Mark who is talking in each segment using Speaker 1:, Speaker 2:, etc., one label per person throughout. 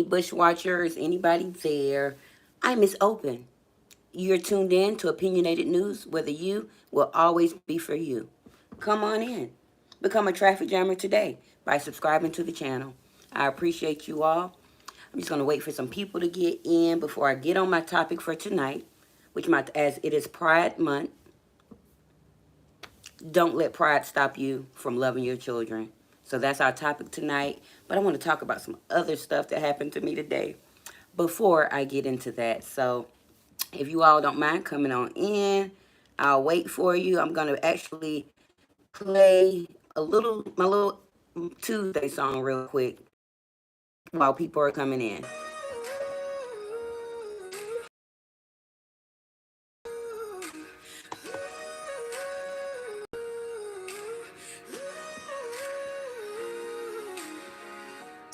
Speaker 1: Bushwatchers, anybody there? I'm Miss Open. You're tuned in to Opinionated News, where the you will always be for you. Come on in. Become a traffic jammer today by subscribing to the channel. I appreciate you all. I'm just going to wait for some people to get in before I get on my topic for tonight, as it is Pride Month. Don't let pride stop you from loving your children. So that's our topic tonight. But I want to talk about some other stuff that happened to me today before I get into that. So if you all don't mind coming on in, I'll wait for you. I'm going to actually play my little Tuesday song real quick while people are coming in.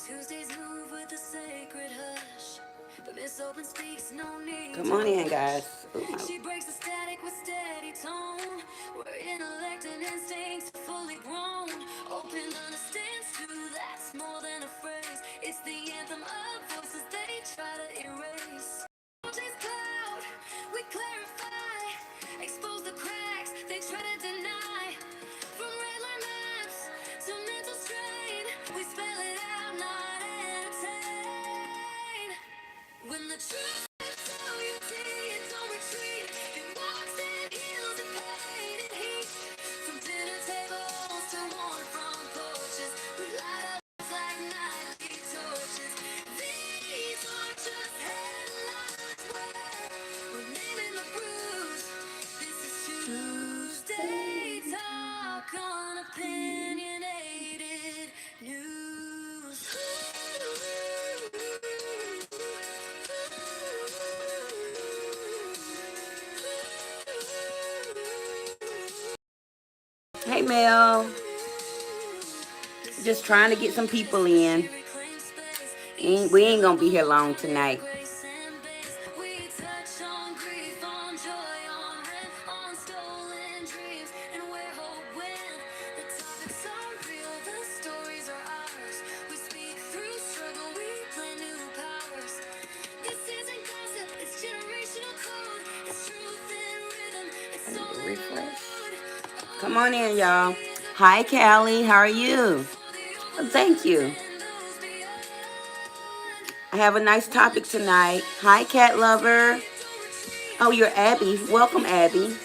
Speaker 1: Tuesdays move with a sacred hush, but Miss Open speaks, no need. Come on in, guys. She breaks the static with steady tone, where intellect and instincts are fully grown. Open understands too, that's more than a phrase. It's the anthem of voices they try to erase. Chase cloud, we clarify, expose the cracks they try to deny. From red line maps to mental strain, we spell it out, not entertain. When the truth is out, you see it, don't retreat. It walks and heals in pain and heat. From dinner tables to worn front porches, we light up like nightly torches. These aren't just headlines, we're naming the bruise. This is Tuesday Talk on Opinionated News. Hey Mel, just trying to get some people in. We ain't gonna be here long tonight. Refresh. Come on in, y'all. Hi, Callie. How are you? Oh, thank you. I have a nice topic tonight. Hi, cat lover. Oh, you're Abby. Welcome, Abby.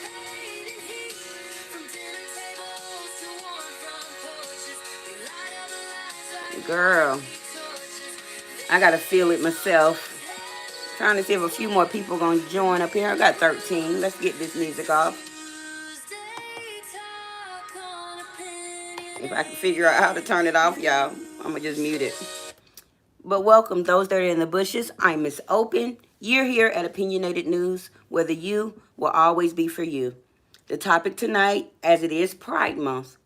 Speaker 1: Girl, I gotta feel it myself. Trying to see if a few more people are gonna join up here. I got 13. Let's get this music off. If I can figure out how to turn it off, y'all, I'm gonna just mute it. But welcome those that are in the bushes. I'm Miss Open. You're here at Opinionated News, where the you will always be for you. The topic tonight, as it is Pride Month,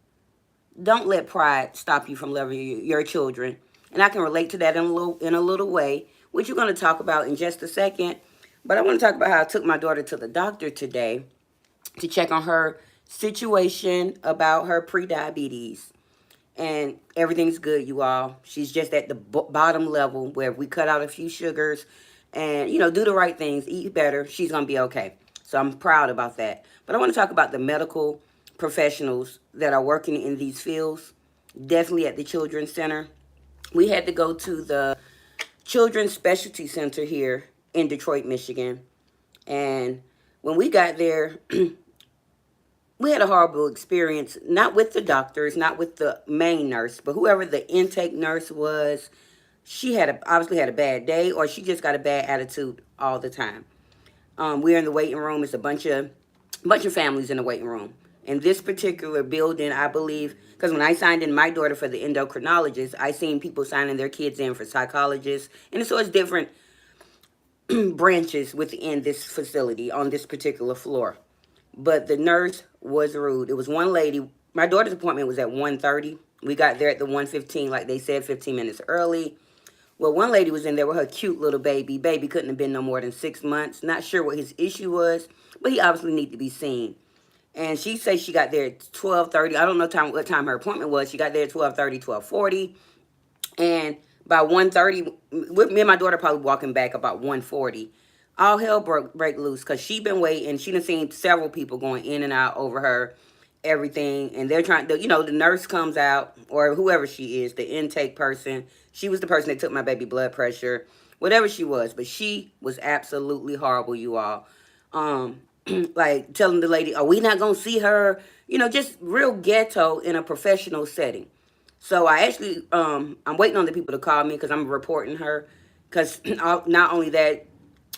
Speaker 1: don't let pride stop you from loving your children. And I can relate to that in a little way, which we're going to talk about in just a second. But I want to talk about how I took my daughter to the doctor today to check on her situation about her prediabetes. And everything's good, you all. She's just at the bottom level where we cut out a few sugars and, do the right things, eat better. She's going to be okay. So I'm proud about that. But I want to talk about the medical professionals that are working in these fields, definitely at the Children's Center. We had to go to the Children's Specialty Center here in Detroit, Michigan. And when we got there, we had a horrible experience, not with the doctors, not with the main nurse, but whoever the intake nurse was. She obviously had a bad day, or she just got a bad attitude all the time. We're in the waiting room. It's a bunch of families in the waiting room. In this particular building, I believe, because when I signed in my daughter for the endocrinologist, I seen people signing their kids in for psychologists, and so it's different branches within this facility on this particular floor. But the nurse was rude. It was one lady. My daughter's appointment was at 1:30. We got there at the 1:15, like they said, 15 minutes early. Well, one lady was in there with her cute little baby. Baby couldn't have been no more than 6 months. Not sure what his issue was, but he obviously needed to be seen. And she said she got there at 12:30. I don't know what time her appointment was. She got there at 12:30, 12:40. And By 1:30, with me and my daughter probably walking back about 1:40. All hell break loose because she been waiting. She done seen several people going in and out over her, everything, and they're trying to, the nurse comes out or whoever she is, the intake person. She was the person that took my baby blood pressure, whatever she was, but she was absolutely horrible, you all. Like telling the lady, "Are we not gonna see her?" Just real ghetto in a professional setting. So I actually, I'm waiting on the people to call me because I'm reporting her. Because not only that,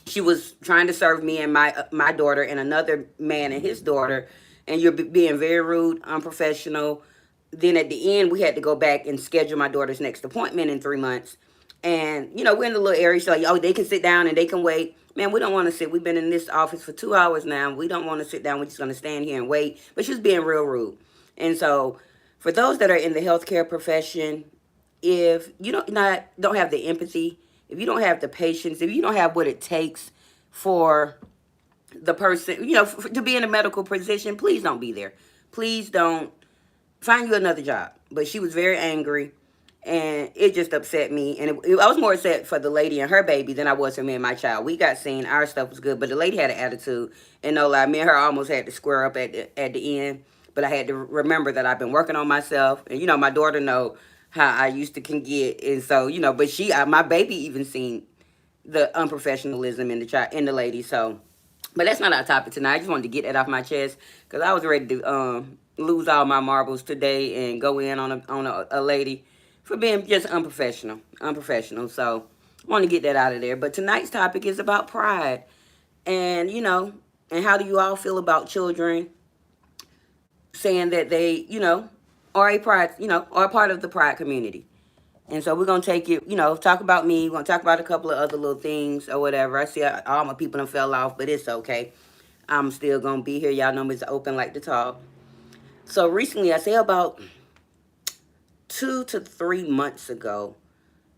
Speaker 1: she was trying to serve me and my daughter and another man and his daughter, and you're being very rude, unprofessional. Then at the end, we had to go back and schedule my daughter's next appointment in 3 months. And we're in the little area. So like, oh, they can sit down and they can wait. Man, we don't want to sit. We've been in this office for 2 hours now. We don't want to sit down. We're just going to stand here and wait. But she was being real rude. And so, for those that are in the healthcare profession, if you don't have the empathy, if you don't have the patience, if you don't have what it takes for the person, to be in a medical position, please don't be there. Please don't. Find you another job. But she was very angry, and it just upset me. And I was more upset for the lady and her baby than I was for me and my child. We got seen. Our stuff was good, but the lady had an attitude. And no lie, me and her almost had to square up at the end. But I had to remember that I've been working on myself, and my daughter know how I used to can get, and so But my baby even seen the unprofessionalism in the lady. So, but that's not our topic tonight. I just wanted to get that off my chest because I was ready to lose all my marbles today and go in on a lady for being just unprofessional. So, I want to get that out of there. But tonight's topic is about pride, and and how do you all feel about children saying that they are a pride, are a part of the pride community? And so we're gonna take it, talk about me. We're gonna talk about a couple of other little things or whatever. I see all my people done fell off, but it's okay. I'm still gonna be here. Y'all know me, it's open like to talk. So recently, I say about 2 to 3 months ago,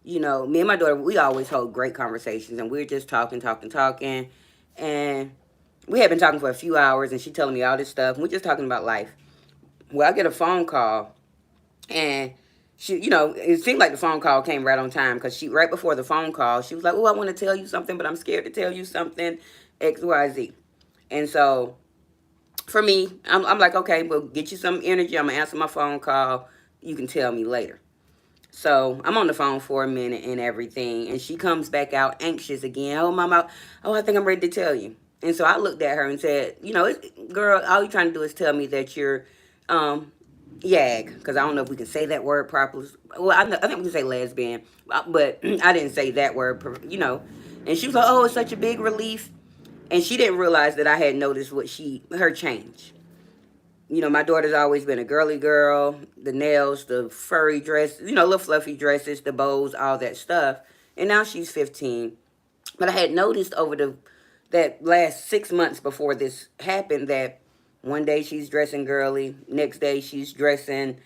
Speaker 1: me and my daughter, we always hold great conversations, and we're just talking, and we had been talking for a few hours, and she telling me all this stuff. And we're just talking about life. Well, I get a phone call, and she, it seemed like the phone call came right on time because right before the phone call, she was like, "Oh, I want to tell you something, but I'm scared to tell you something, X, Y, Z." And so for me, I'm like, okay, well, get you some energy. I'm gonna answer my phone call. You can tell me later. So I'm on the phone for a minute and everything, and she comes back out anxious again. Oh, mama, oh, I think I'm ready to tell you. And so I looked at her and said, girl, all you're trying to do is tell me that you're yag, because I don't know if we can say that word properly. Well, I think we can say lesbian, but I didn't say that word. And she was like, "Oh, it's such a big relief," and she didn't realize that I had noticed her change. My daughter's always been a girly girl, the nails, the furry dress, little fluffy dresses, the bows, all that stuff. And now she's 15. But I had noticed over that last 6 months before this happened that one day she's dressing girly, next day she's dressing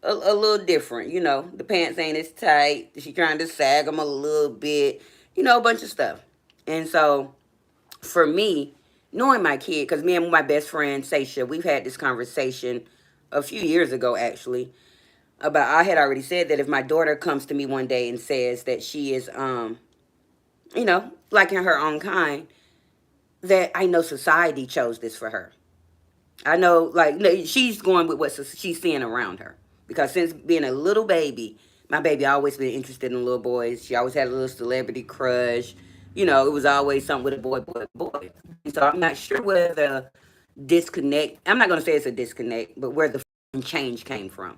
Speaker 1: a little different. The pants ain't as tight. She's trying to sag them a little bit, a bunch of stuff. And so for me, knowing my kid, because me and my best friend, Seisha, we've had this conversation a few years ago, actually, about I had already said that if my daughter comes to me one day and says that she is, liking her own kind, that I know society chose this for her. I know, like, no, she's going with what she's seeing around her. Because since being a little baby, my baby always been interested in little boys. She always had a little celebrity crush. It was always something with a boy. And so I'm not sure where the disconnect, I'm not going to say it's a disconnect, but where the change came from.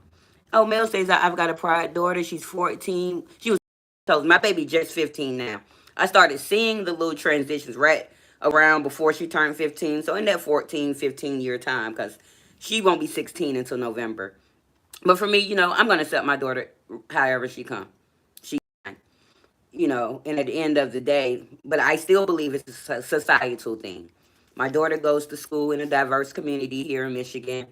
Speaker 1: Oh, Mel says I've got a pride daughter. She's 14. She was told my baby just 15 now. I started seeing the little transitions right around before she turned 15. So in that 14, 15-year time, because she won't be 16 until November. But for me, I'm going to accept my daughter however she comes. She, and at the end of the day, but I still believe it's a societal thing. My daughter goes to school in a diverse community here in Michigan.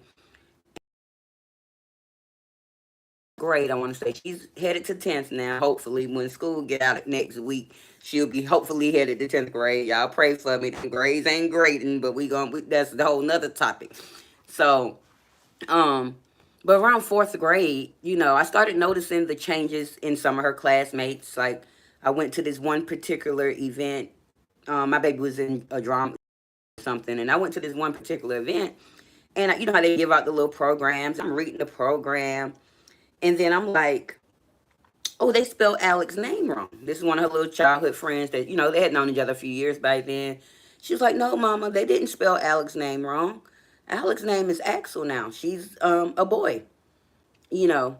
Speaker 1: Grade, I want to say she's headed to 10th now. Hopefully, when school get out next week, she'll be hopefully headed to 10th grade. Y'all pray for me. The grades ain't grading, but that's the whole nother topic. So, um, But around fourth grade, I started noticing the changes in some of her classmates. Like, I went to this one particular event. My baby was in a drama or something, and I went to this one particular event. And you know how they give out the little programs. I'm reading the program, and then I'm like, oh, they spelled Alex's name wrong. This is one of her little childhood friends that, they had known each other a few years back then. She was like, no, mama, they didn't spell Alex's name wrong. Alex's name is Axel now. She's a boy, you know.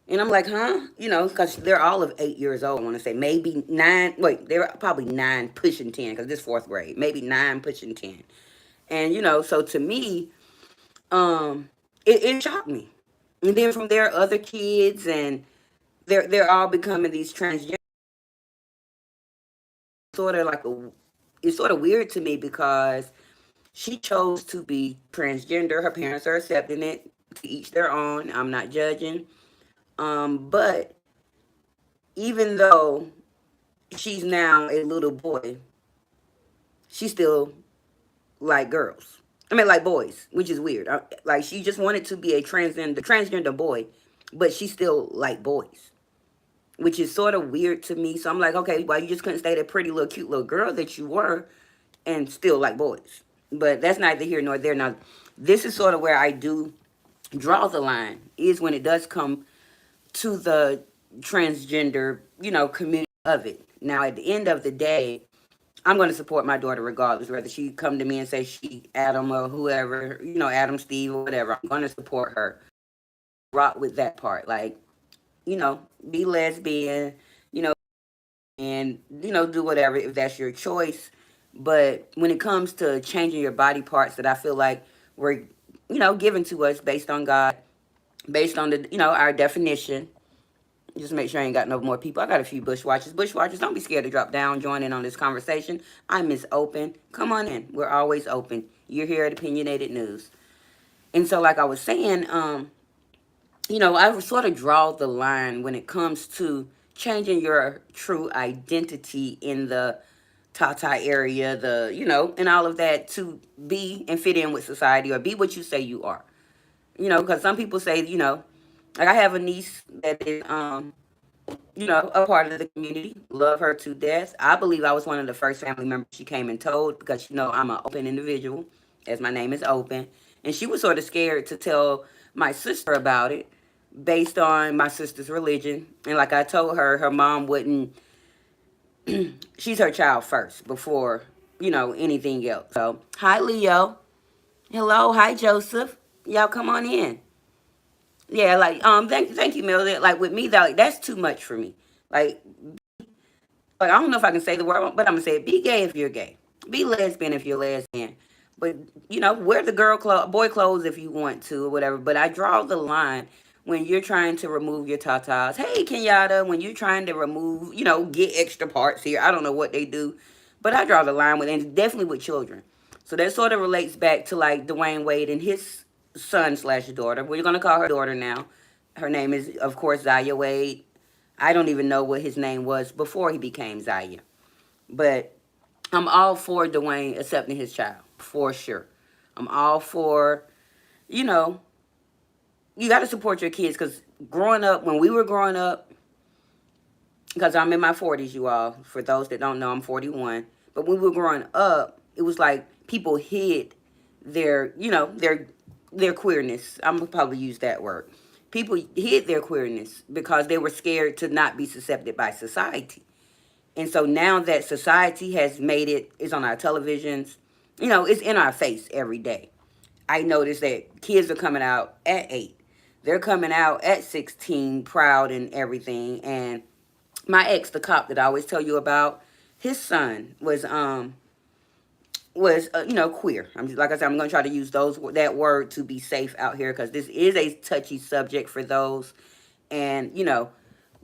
Speaker 1: And I'm like, huh? Because they're all of 8 years old, I want to say. Maybe 9. Wait, they're probably 9 pushing 10 because this fourth grade. Maybe 9 pushing 10. And, so to me, it shocked me. And then from there, other kids, and they're all becoming these transgender, sort of like it's sort of weird to me because she chose to be transgender. Her parents are accepting it. To each their own. I'm not judging. But even though she's now a little boy, she still like girls. I mean, like boys, which is weird. Like she just wanted to be a transgender boy, but she still like boys, which is sort of weird to me. So I'm like, okay, well, you just couldn't stay that pretty little cute little girl that you were and still like boys. But that's neither here nor there. Now, this is sort of where I do draw the line, is when it does come to the transgender, community of it. Now, at the end of the day, I'm going to support my daughter regardless, whether she come to me and say she Adam or whoever, Adam, Steve, or whatever. I'm going to support her. Rock with that part. Like, be lesbian, you know, and, do whatever if that's your choice. But when it comes to changing your body parts that I feel like were, given to us based on God, based on the, our definition. Just make sure I ain't got no more people. I got a few bushwatchers. Bushwatchers, don't be scared to drop down, join in on this conversation. I'm Miss Open. Come on in. We're always open. You're here at Opinionated News. And so, like I was saying, I sort of draw the line when it comes to changing your true identity in the Tata area, and all of that to be and fit in with society or be what you say you are. Because some people say, like I have a niece that is, a part of the community. Love her to death. I believe I was one of the first family members she came and told because, I'm an open individual, as my name is Open. And she was sort of scared to tell my sister about it based on my sister's religion. And like I told her, her mom wouldn't, she's her child first before, anything else. So, hi, Leo. Hello. Hi, Joseph. Y'all come on in. Yeah, like thank you, Mel. Like with me, that's too much for me. Like I don't know if I can say the word, but I'm gonna say it. Be gay if you're gay. Be lesbian if you're lesbian. But wear the boy clothes if you want to or whatever. But I draw the line when you're trying to remove your tatas. Hey, Kenyatta, when you're trying to remove, get extra parts here. I don't know what they do, but I draw the line with, and definitely with children. So that sort of relates back to like Dwayne Wade and his son/daughter. We're gonna call her daughter now. Her name is, of course, Zaya Wade. I don't even know what his name was before he became Zaya. But I'm all for Dwayne accepting his child, for sure. I'm all for, you know, you got to support your kids because growing up, when we were growing up, because I'm in my 40s, you all. For those that don't know, I'm 41. But when we were growing up, it was like people hid their queerness. I'm gonna probably use that word. People hid their queerness because they were scared to not be accepted by society. And so now that society has made it's on our televisions, it's in our face every day. I noticed that kids are coming out at 8. They're coming out at 16, proud and everything. And my ex, the cop that I always tell you about, his son was queer. Like I said, I'm gonna try to use that word to be safe out here because this is a touchy subject for those. And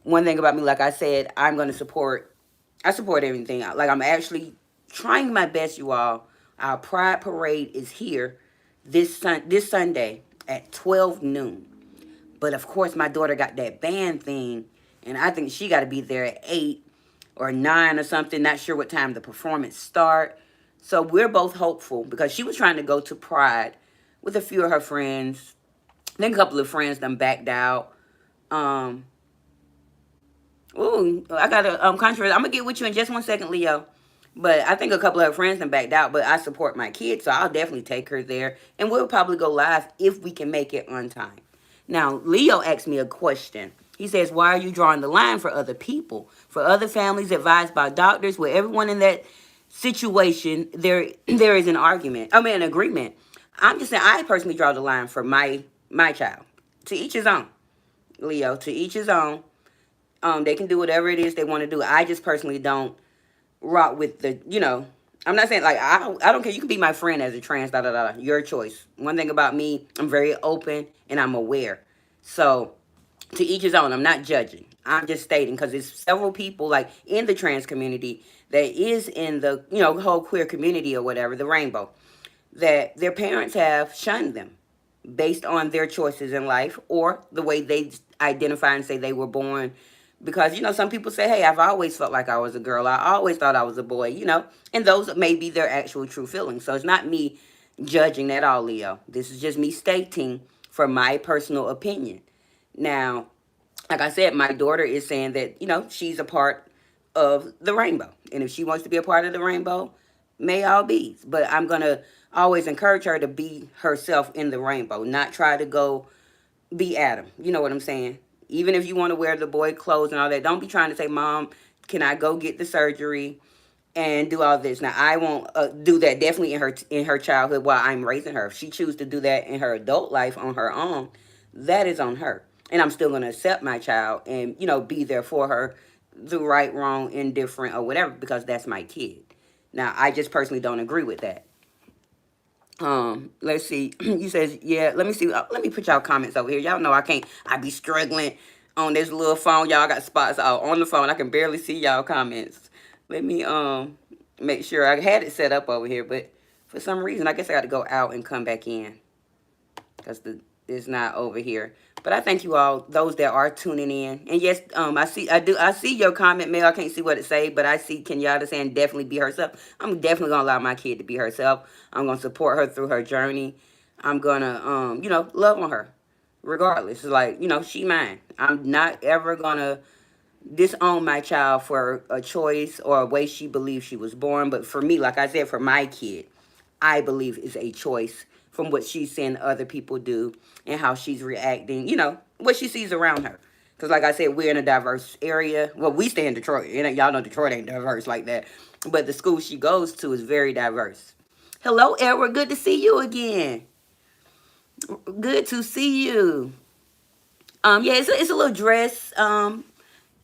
Speaker 1: one thing about me, like I said, I support everything. Like I'm actually trying my best, you all. Our Pride Parade is here this Sunday at 12 noon. But of course, my daughter got that band thing, and I think she got to be there at 8 or 9 or something. Not sure what time the performance start. So we're both hopeful because she was trying to go to Pride with a few of her friends Then a couple of friends done backed out. Um, Ooh, I got a controversy. I'm gonna get with you in just 1 second, Leo. But I think a couple of her friends have backed out. But I support my kids, so I'll definitely take her there, and we'll probably go live if we can make it on time. Now, Leo asked me a question. He says, "Why are you drawing the line for other people, for other families advised by doctors, where everyone in that situation there is an argument? I mean, an agreement." I'm just saying, I personally draw the line for my child. To each his own, Leo. To each his own. They can do whatever it is they want to do. I just personally don't rock with the. I'm not saying like I don't care. You can be my friend as a trans, da da da. Your choice. One thing about me, I'm very open and I'm aware. So to each his own. I'm not judging. I'm just stating because there's several people like in the trans community that is in the whole queer community or whatever, the rainbow, that their parents have shunned them based on their choices in life or the way they identify and say they were born. Because, some people say, hey, I've always felt like I was a girl. I always thought I was a boy, and those may be their actual true feelings. So it's not me judging at all, Leo. This is just me stating for my personal opinion. Now, like I said, my daughter is saying that, she's a part of the rainbow. And if she wants to be a part of the rainbow, may all be. But I'm going to always encourage her to be herself in the rainbow, not try to go be Adam. You know what I'm saying? Even if you want to wear the boy clothes and all that, don't be trying to say, Mom, can I go get the surgery and do all this? Now, I won't do that definitely in her childhood while I'm raising her. If she chooses to do that in her adult life on her own, that is on her. And I'm still going to accept my child and, be there for her through right, wrong, indifferent, or whatever, because that's my kid. Now, I just personally don't agree with that. Let's see. You says, yeah, let me see. Let me put y'all comments over here. Y'all know I be struggling on this little phone. Y'all got spots out on the phone. I can barely see y'all comments. Let me make sure. I had it set up over here, but for some reason, I guess I got to go out and come back in because it's not over here. But I thank you all, those that are tuning in. And yes, I see your comment, Mel. I can't see what it say, but I see Kenyatta saying definitely be herself. I'm definitely gonna allow my kid to be herself. I'm gonna support her through her journey. I'm gonna love on her regardless. It's like, she mine. I'm not ever gonna disown my child for a choice or a way she believes she was born. But for me, like I said, for my kid, I believe is a choice from what she's seeing other people do and how she's reacting, what she sees around her. Because like I said, we're in a diverse area. Well, we stay in Detroit. And y'all know Detroit ain't diverse like that. But the school she goes to is very diverse. Hello, Edward. Good to see you again. Good to see you. Yeah, it's a little dress.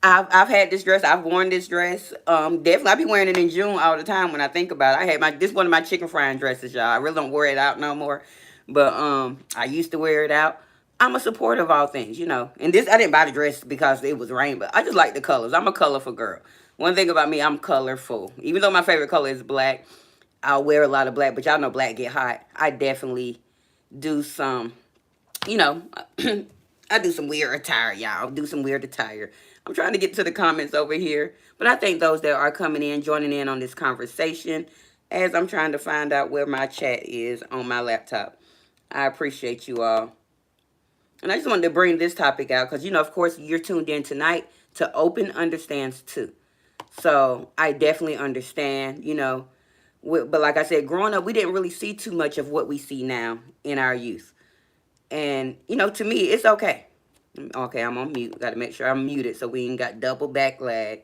Speaker 1: I've had this dress. I've worn this dress. Definitely, I be wearing it in June all the time. When I think about it, I had this one of my chicken frying dresses, y'all. I really don't wear it out no more, but I used to wear it out. I'm a supporter of all things, And this, I didn't buy the dress because it was rainbow. I just like the colors. I'm a colorful girl. One thing about me, I'm colorful. Even though my favorite color is black, I'll wear a lot of black. But y'all know black get hot. I definitely do some, you know, I do some weird attire, y'all. Do some weird attire. I'm trying to get to the comments over here. But I thank those that are coming in, joining in on this conversation as I'm trying to find out where my chat is on my laptop. I appreciate you all. And I just wanted to bring this topic out because, of course, you're tuned in tonight to Open Understands Too. So I definitely understand, but like I said, growing up, we didn't really see too much of what we see now in our youth. And, to me, it's okay. Okay, I'm on mute. Got to make sure I'm muted so we ain't got double back lag.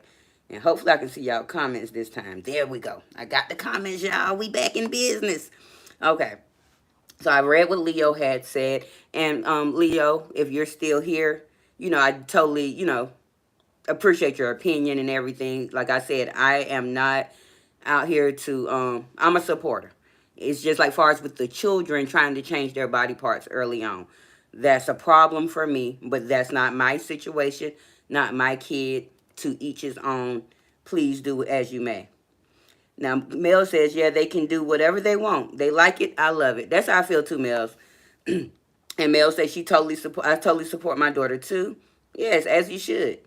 Speaker 1: And hopefully I can see y'all comments this time. There we go. I got the comments, y'all. We back in business. Okay. So I read what Leo had said. And Leo, if you're still here, I totally, appreciate your opinion and everything. Like I said, I am not out here to, I'm a supporter. It's just like far as with the children trying to change their body parts early on. That's a problem for me, but that's not my situation, not my kid. To each his own. Please do as you may. Now, Mel says, yeah, they can do whatever they want. They like it. I love it. That's how I feel too, Mel. And Mel says I totally support my daughter too. Yes, as you should.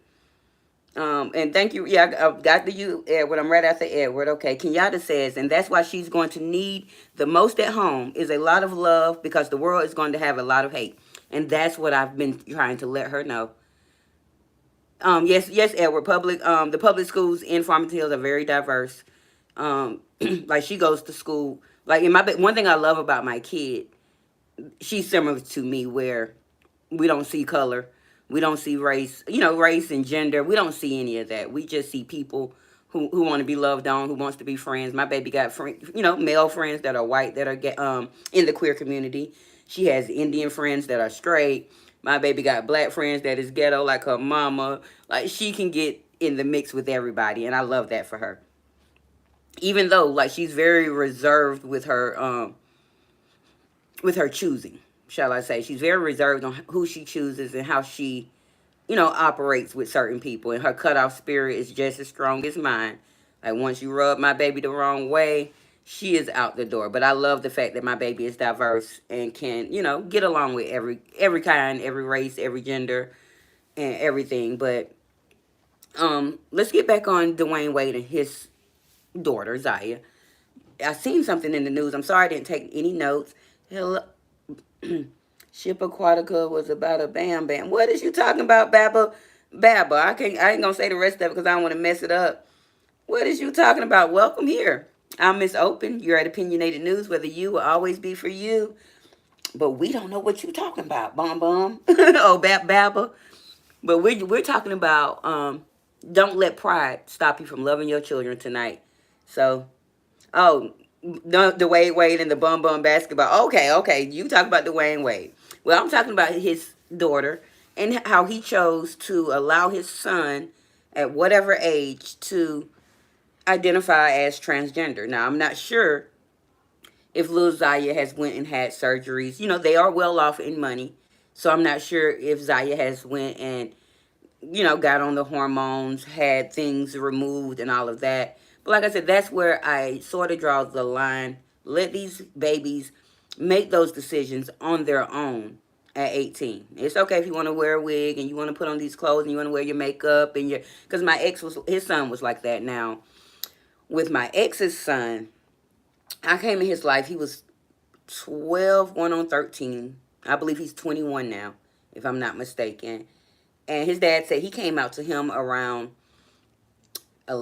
Speaker 1: And thank you. Yeah, I got to you, Edward. I'm right after Edward. Okay. Kenyatta says, and that's why she's going to need the most at home is a lot of love because the world is going to have a lot of hate. And that's what I've been trying to let her know. Yes, Edward. The public schools in Farmington Hills are very diverse. Like she goes to school. Like one thing I love about my kid, she's similar to me, where we don't see color, we don't see race, race and gender. We don't see any of that. We just see people who want to be loved on, who wants to be friends. My baby got male friends that are white that are in the queer community. She has Indian friends that are straight. My baby got black friends that is ghetto like her mama. Like she can get in the mix with everybody, and I love that for her. Even though like she's very reserved with her choosing, shall I say. She's very reserved on who she chooses and how she, operates with certain people. And her cutoff spirit is just as strong as mine. Like once you rub my baby the wrong way, she is out the door. But I love the fact that my baby is diverse and can, get along with every kind, every race, every gender, and everything. But let's get back on Dwayne Wade and his daughter, Zaya. I seen something in the news. I'm sorry I didn't take any notes. Hello. Ship Aquatica was about a bam bam. What is you talking about, Baba? Baba. I ain't gonna say the rest of it because I don't want to mess it up. What is you talking about? Welcome here. I'm Miss Open. You're at Opinionated News, whether you will always be for you. But we don't know what you talking about, Bum Bum. Oh, Baba. But we're talking about don't let pride stop you from loving your children tonight. So, oh, the Wade and the Bum Bum basketball. Okay. You talk about Dwayne Wade. Well, I'm talking about his daughter and how he chose to allow his son at whatever age to identify as transgender. Now, I'm not sure if Lil Zaya has went and had surgeries. They are well off in money. So I'm not sure if Zaya has went and, got on the hormones, had things removed and all of that. But like I said, that's where I sort of draw the line. Let these babies make those decisions on their own at 18. It's okay if you want to wear a wig and you want to put on these clothes and you want to wear your makeup and because my his son was like that. Now, with my ex's son, I came in his life, he was 12, going on 13. I believe he's 21 now, if I'm not mistaken. And his dad said he came out to him around 10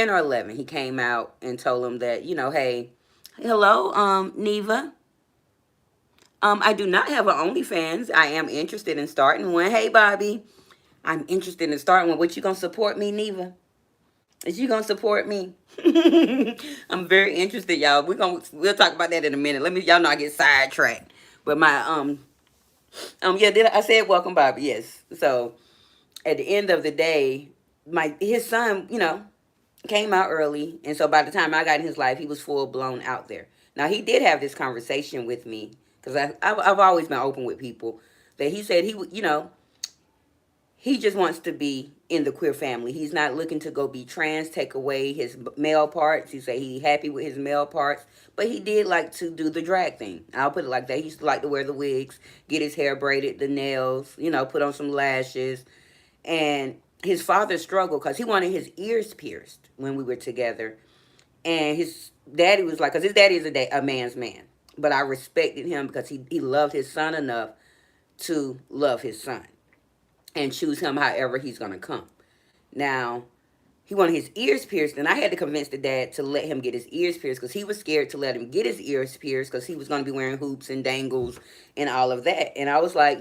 Speaker 1: or 11. He came out and told him that, hey, hello, Neva. I do not have an OnlyFans. I am interested in starting one. Hey, Bobby, I'm interested in starting one. What, you gonna support me, Neva? Is you gonna support me? I'm very interested, y'all. We'll talk about that in a minute. Y'all know I get sidetracked. But I said welcome, Bobby? Yes. So at the end of the day, his son, came out early, and so by the time I got in his life, he was full blown out there. Now he did have this conversation with me because I've always been open with people that he said he would, he just wants to be in the queer family. He's not looking to go be trans, take away his male parts. He say he happy with his male parts, but he did like to do the drag thing. I'll put it like that. He used to like to wear the wigs, get his hair braided, the nails, put on some lashes. And his father struggled because he wanted his ears pierced when we were together. And his daddy was like, because his daddy is a man's man. But I respected him because he loved his son enough to love his son and choose him however he's going to come. Now, he wanted his ears pierced, and I had to convince the dad to let him get his ears pierced because he was scared to let him get his ears pierced because he was going to be wearing hoops and dangles and all of that. And I was like,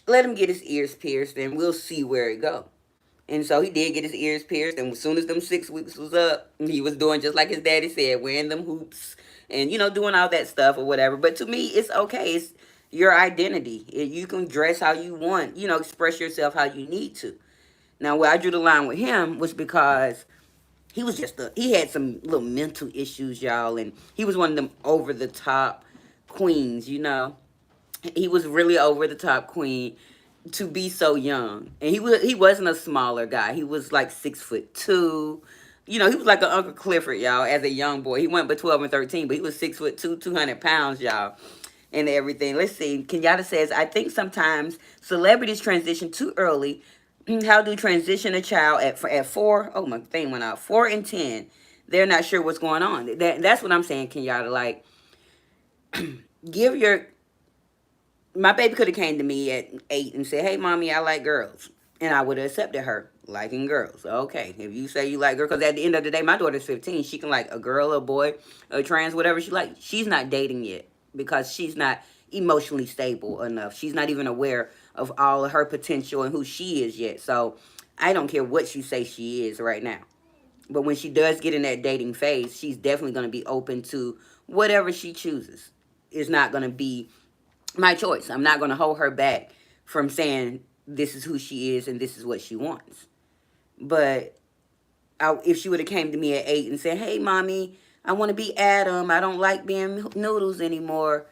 Speaker 1: let him get his ears pierced and we'll see where it go. And so he did get his ears pierced, and as soon as them 6 weeks was up, he was doing just like his daddy said, wearing them hoops and, doing all that stuff or whatever. But to me, it's okay. It's your identity. You can dress how you want, express yourself how you need to. Now, where I drew the line with him was because he was he had some little mental issues, y'all, and he was one of them over-the-top queens, He was really over-the-top queen to be so young. And he wasn't a smaller guy. He was like 6'2". He was like an Uncle Clifford, y'all, as a young boy. He went but 12 and 13, but he was 6'2", 200 pounds, y'all, and everything. Let's see. Kenyatta says, I think sometimes celebrities transition too early. How do transition a child at 4? Oh, my thing went out. 4 and 10. They're not sure what's going on. That's what I'm saying, Kenyatta. Like, give your My baby could have came to me at 8 and said, "Hey, mommy, I like girls," and I would have accepted her liking girls. Okay, if you say you like girls, because at the end of the day, my daughter's 15. She can like a girl, a boy, a trans, whatever she likes. She's not dating yet because she's not emotionally stable enough. She's not even aware of all of her potential and who she is yet. So I don't care what she says she is right now. But when she does get in that dating phase, she's definitely going to be open to whatever she chooses. It's not going to be my choice. I'm not going to hold her back from saying this is who she is and this is what she wants. But if she would have came to me at 8 and said, "Hey, mommy, I want to be Adam. I don't like being Noodles anymore,"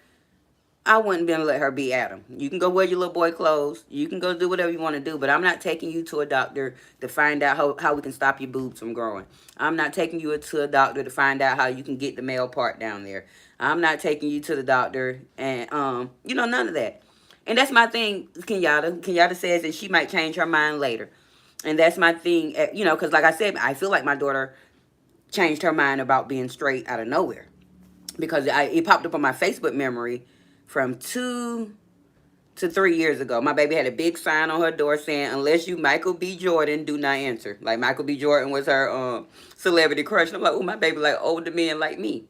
Speaker 1: I wouldn't been let her be Adam. You can go wear your little boy clothes. You can go do whatever you want to do, but I'm not taking you to a doctor to find out how we can stop your boobs from growing. I'm not taking you to a doctor to find out how you can get the male part down there. I'm not taking you to the doctor and none of that. And that's my thing, Kenyatta. Kenyatta says that she might change her mind later. And that's my thing, because like I said, I feel like my daughter changed her mind about being straight out of nowhere because it popped up on my Facebook memory from 2 to 3 years ago. My baby had a big sign on her door saying, "Unless you Michael B. Jordan, do not answer." Like Michael B. Jordan was her celebrity crush. And I'm like, oh, my baby like older men like me.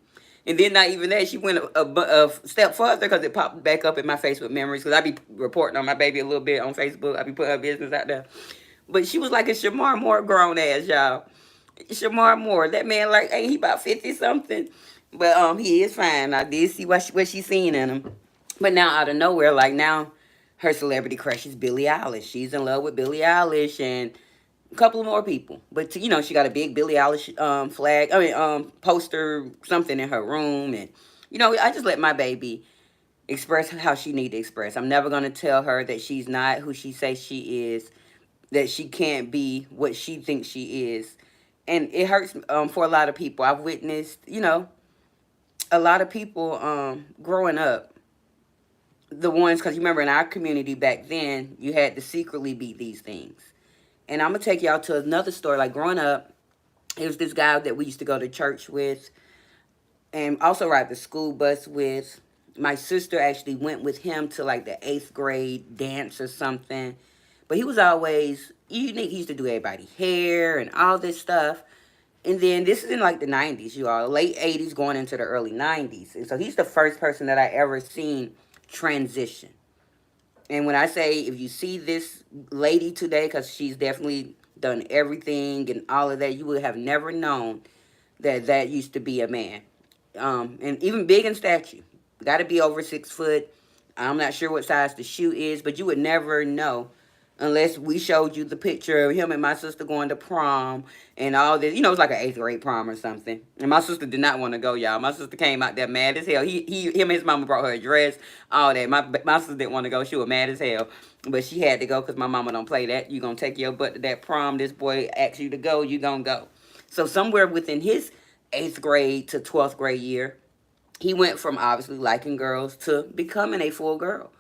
Speaker 1: And then not even that, she went a step further because it popped back up in my Facebook memories. Because I be reporting on my baby a little bit on Facebook. I be putting her business out there. But she was like a Shamar Moore grown ass, y'all. Shamar Moore, that man like ain't he about 50 something? But he is fine. I did see what she seen in him. But now out of nowhere, like now her celebrity crush is Billie Eilish. She's in love with Billie Eilish and a couple of more people. But she got a big Billie Eilish flag. Poster something in her room, and I just let my baby express how she need to express. I'm never gonna tell her that she's not who she says she is, that she can't be what she thinks she is. And it hurts for a lot of people. I've witnessed, a lot of people growing up, the ones, because you remember in our community back then, you had to secretly be these things. And I'm going to take y'all to another story. Like growing up, it was this guy that we used to go to church with and also ride the school bus with. My sister actually went with him to like the 8th grade dance or something. But he was always unique. He used to do everybody's hair and all this stuff. And then this is in like the 90s, you all, late 80s going into the early 90s. And so he's the first person that I ever seen transition. And when I say if you see this lady today, because she's definitely done everything and all of that, you would have never known that that used to be a man. And even big in stature. Got to be over 6 foot. I'm not sure what size the shoe is, but you would never know unless we showed you the picture of him and my sister going to prom and all this. It was like an 8th grade prom or something. And my sister did not want to go, y'all. My sister came out there mad as hell. Him and his mama brought her a dress, all that. My sister didn't want to go. She was mad as hell. But she had to go because my mama don't play that. You going to take your butt to that prom. This boy asks you to go, you going to go. So somewhere within his 8th grade to 12th grade year, he went from obviously liking girls to becoming a full girl.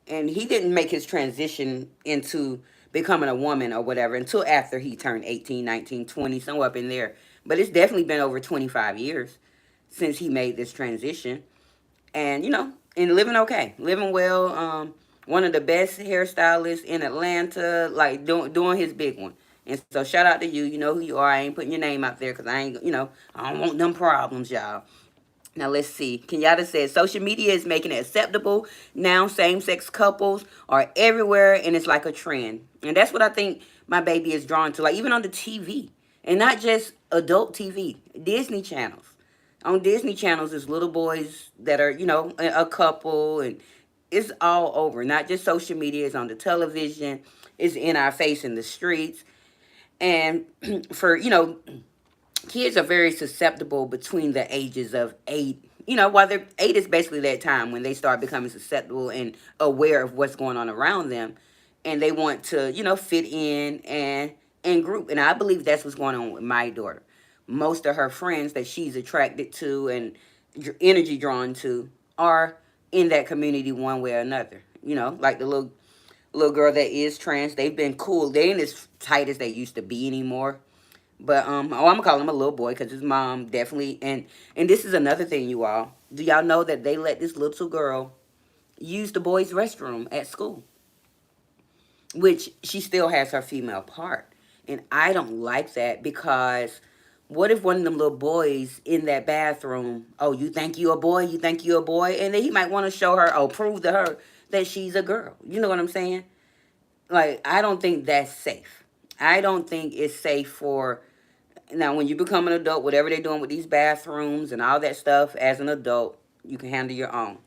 Speaker 1: And he didn't make his transition into becoming a woman or whatever until after he turned 18, 19, 20, somewhere up in there. But it's definitely been over 25 years since he made this transition. And, and living okay, living well. One of the best hairstylists in Atlanta, like doing his big one. And so shout out to you. You know who you are. I ain't putting your name out there because I ain't, I don't want them problems, y'all. Now let's see. Kenyatta says social media is making it acceptable. Now same-sex couples are everywhere and it's like a trend. And that's what I think my baby is drawn to. Like even on the TV. And not just adult TV. Disney channels. On Disney channels there's little boys that are, a couple, and it's all over. Not just social media. It's on the television. It's in our face in the streets. And for, kids are very susceptible between the ages of 8. While they're 8 is basically that time when they start becoming susceptible and aware of what's going on around them, and they want to, fit in and group. And I believe that's what's going on with my daughter. Most of her friends that she's attracted to and energy drawn to are in that community one way or another. Like the little girl that is trans, they've been cool. They ain't as tight as they used to be anymore. But I'm gonna call him a little boy because his mom definitely, and this is another thing, you all. Do y'all know that they let this little girl use the boys' restroom at school, which she still has her female part. And I don't like that because what if one of them little boys in that bathroom, oh, you think you a boy? You think you a boy? And then he might want to show her, oh, prove to her that she's a girl. You know what I'm saying? Like, I don't think that's safe. I don't think it's safe for, now, when you become an adult, whatever they're doing with these bathrooms and all that stuff, as an adult, you can handle your own.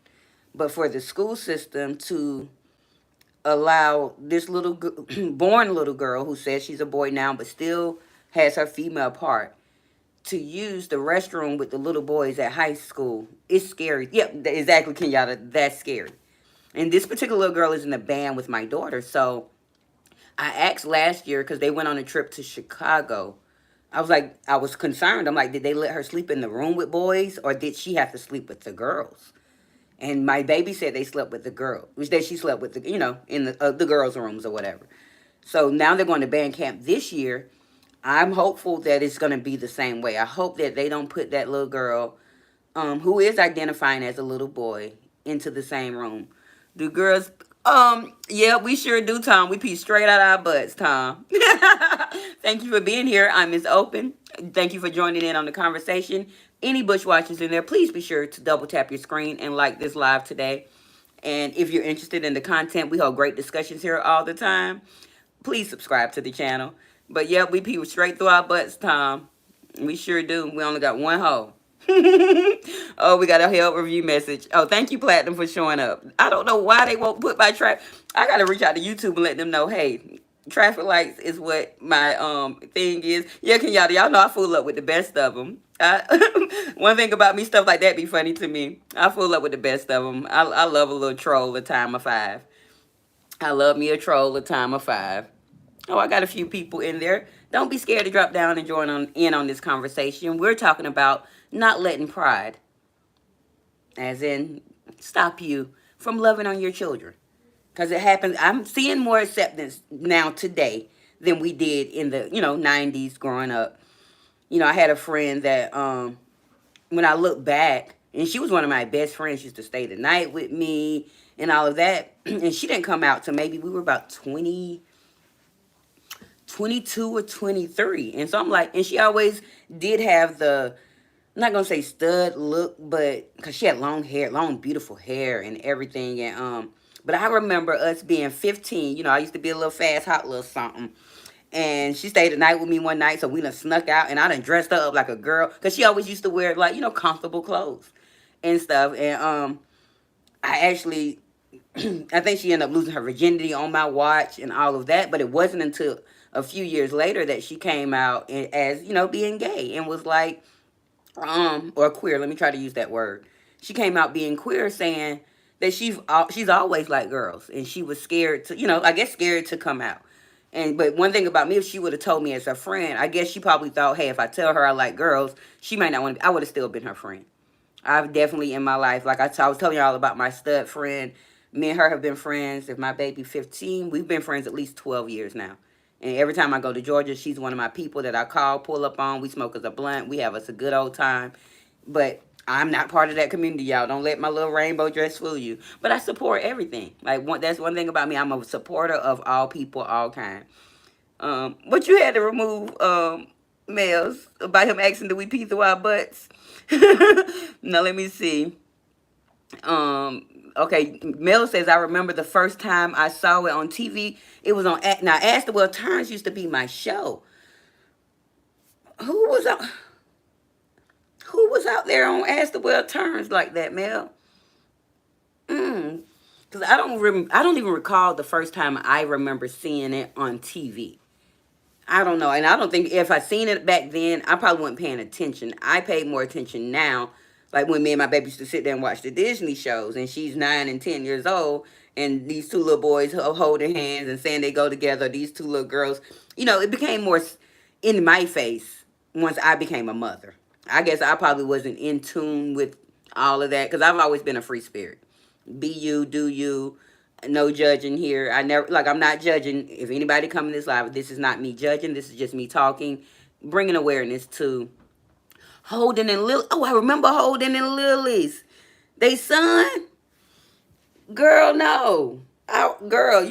Speaker 1: But for the school system to allow this little born little girl who says she's a boy now but still has her female part to use the restroom with the little boys at high school, it's scary. Yep, exactly, Kenyatta. That's scary. And this particular little girl is in the band with my daughter. So I asked last year because they went on a trip to Chicago. I was like, I was concerned. I'm like, did they let her sleep in the room with boys or did she have to sleep with the girls? And my baby said they slept with the girl, which that she slept with the, in the girls' rooms or whatever. So now they're going to band camp this year. I'm hopeful that it's going to be the same way. I hope that they don't put that little girl, who is identifying as a little boy, into the same room. Do girls? Yeah, we sure do, Tom. We pee straight out our butts, Tom. Thank you for being here. I'm Miss Open. Thank you for joining in on the conversation. Any Bush watchers in there, please be sure to double tap your screen and like this live today. And if you're interested in the content, we hold great discussions here all the time. Please subscribe to the channel. But yeah, we pee straight through our butts, Tom. We sure do. We only got one hole. Oh, we got a help review message. Oh, thank you, Platinum, for showing up. I don't know why they won't put my traffic. I gotta reach out to YouTube and let them know, hey, traffic lights is what my thing is. Yeah, y'all know I fool up with the best of them. One thing about me, stuff like that be funny to me. I fool up with the best of them. I love a little troll a time of 5. I love me a troll a time of 5. Oh, I got a few people in there. Don't be scared to drop down and join in on this conversation. We're talking about not letting pride, as in stop you from loving on your children. Because it happens. I'm seeing more acceptance now today than we did in the, 90s growing up. I had a friend that when I look back, and she was one of my best friends. She used to stay the night with me and all of that. And she didn't come out till maybe we were about 22 or 23. And so I'm like, and she always did have the, I'm not gonna say stud look, but because she had long hair, long beautiful hair and everything. And but I remember us being 15. I used to be a little fast, hot little something. And she stayed the night with me one night, so we done snuck out, and I done dressed her up like a girl, because she always used to wear, like, comfortable clothes and stuff. And I actually, I think she ended up losing her virginity on my watch and all of that, but it wasn't until a few years later that she came out as, being gay and was like, or queer, let me try to use that word. She came out being queer, saying that she's always liked girls, and she was scared to, I guess scared to come out. But one thing about me, if she would have told me as a friend, I guess she probably thought, hey, if I tell her I like girls, she might not want to. I would have still been her friend. I've definitely in my life, like I was telling y'all about my stud friend. Me and her have been friends. If my baby 15, we've been friends at least 12 years now. And every time I go to Georgia, she's one of my people that I call, pull up on. We smoke as a blunt. We have us a good old time. But I'm not part of that community, y'all. Don't let my little rainbow dress fool you. But I support everything. That's one thing about me. I'm a supporter of all people, all kind. But you had to remove Mel's about him asking, do we pee through our butts? Now let me see. Okay, Mel says, I remember the first time I saw it on TV. It was on, now Ask the Will Turns used to be my show. Who was out there on Ask the Well Turns like that, Mel? Because I don't even recall the first time I remember seeing it on TV. I don't know. And I don't think if I seen it back then, I probably wasn't paying attention. I paid more attention now. Like when me and my baby used to sit there and watch the Disney shows, and she's 9 and 10 years old, and these two little boys holding hands and saying they go together, these two little girls, it became more in my face once I became a mother. I guess I probably wasn't in tune with all of that because I've always been a free spirit. Be you, do you. No judging here. I'm not judging. If anybody come in this live, this is not me judging. This is just me talking, bringing awareness to Holden and Lily. Oh, I remember Holden and Lily's. They son. Girl, no. Girl,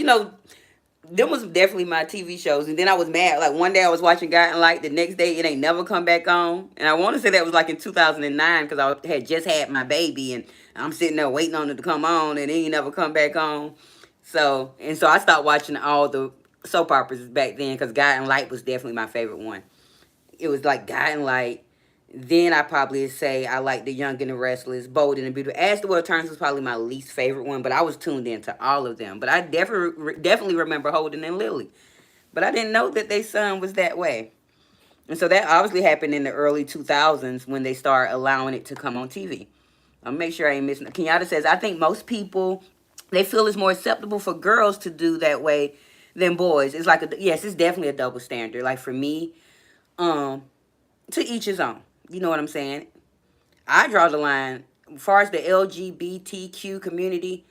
Speaker 1: them was definitely my TV shows. And then I was mad. Like one day I was watching Guiding Light. The next day it ain't never come back on. And I want to say that was like in 2009 because I had just had my baby and I'm sitting there waiting on it to come on and it ain't never come back on. So I stopped watching all the soap operas back then because Guiding Light was definitely my favorite one. It was like Guiding Light. Then I probably say I like The Young and the Restless, Bold and the Beautiful. As the World Turns was probably my least favorite one, but I was tuned into all of them. But I definitely remember Holden and Lily. But I didn't know that their son was that way. And so that obviously happened in the early 2000s when they start allowing it to come on TV. I'll make sure I ain't missing. Kenyatta says, I think most people, they feel it's more acceptable for girls to do that way than boys. It's like, yes, it's definitely a double standard. Like for me, um, to each his own. You know what I'm saying? I draw the line as far as the LGBTQ community.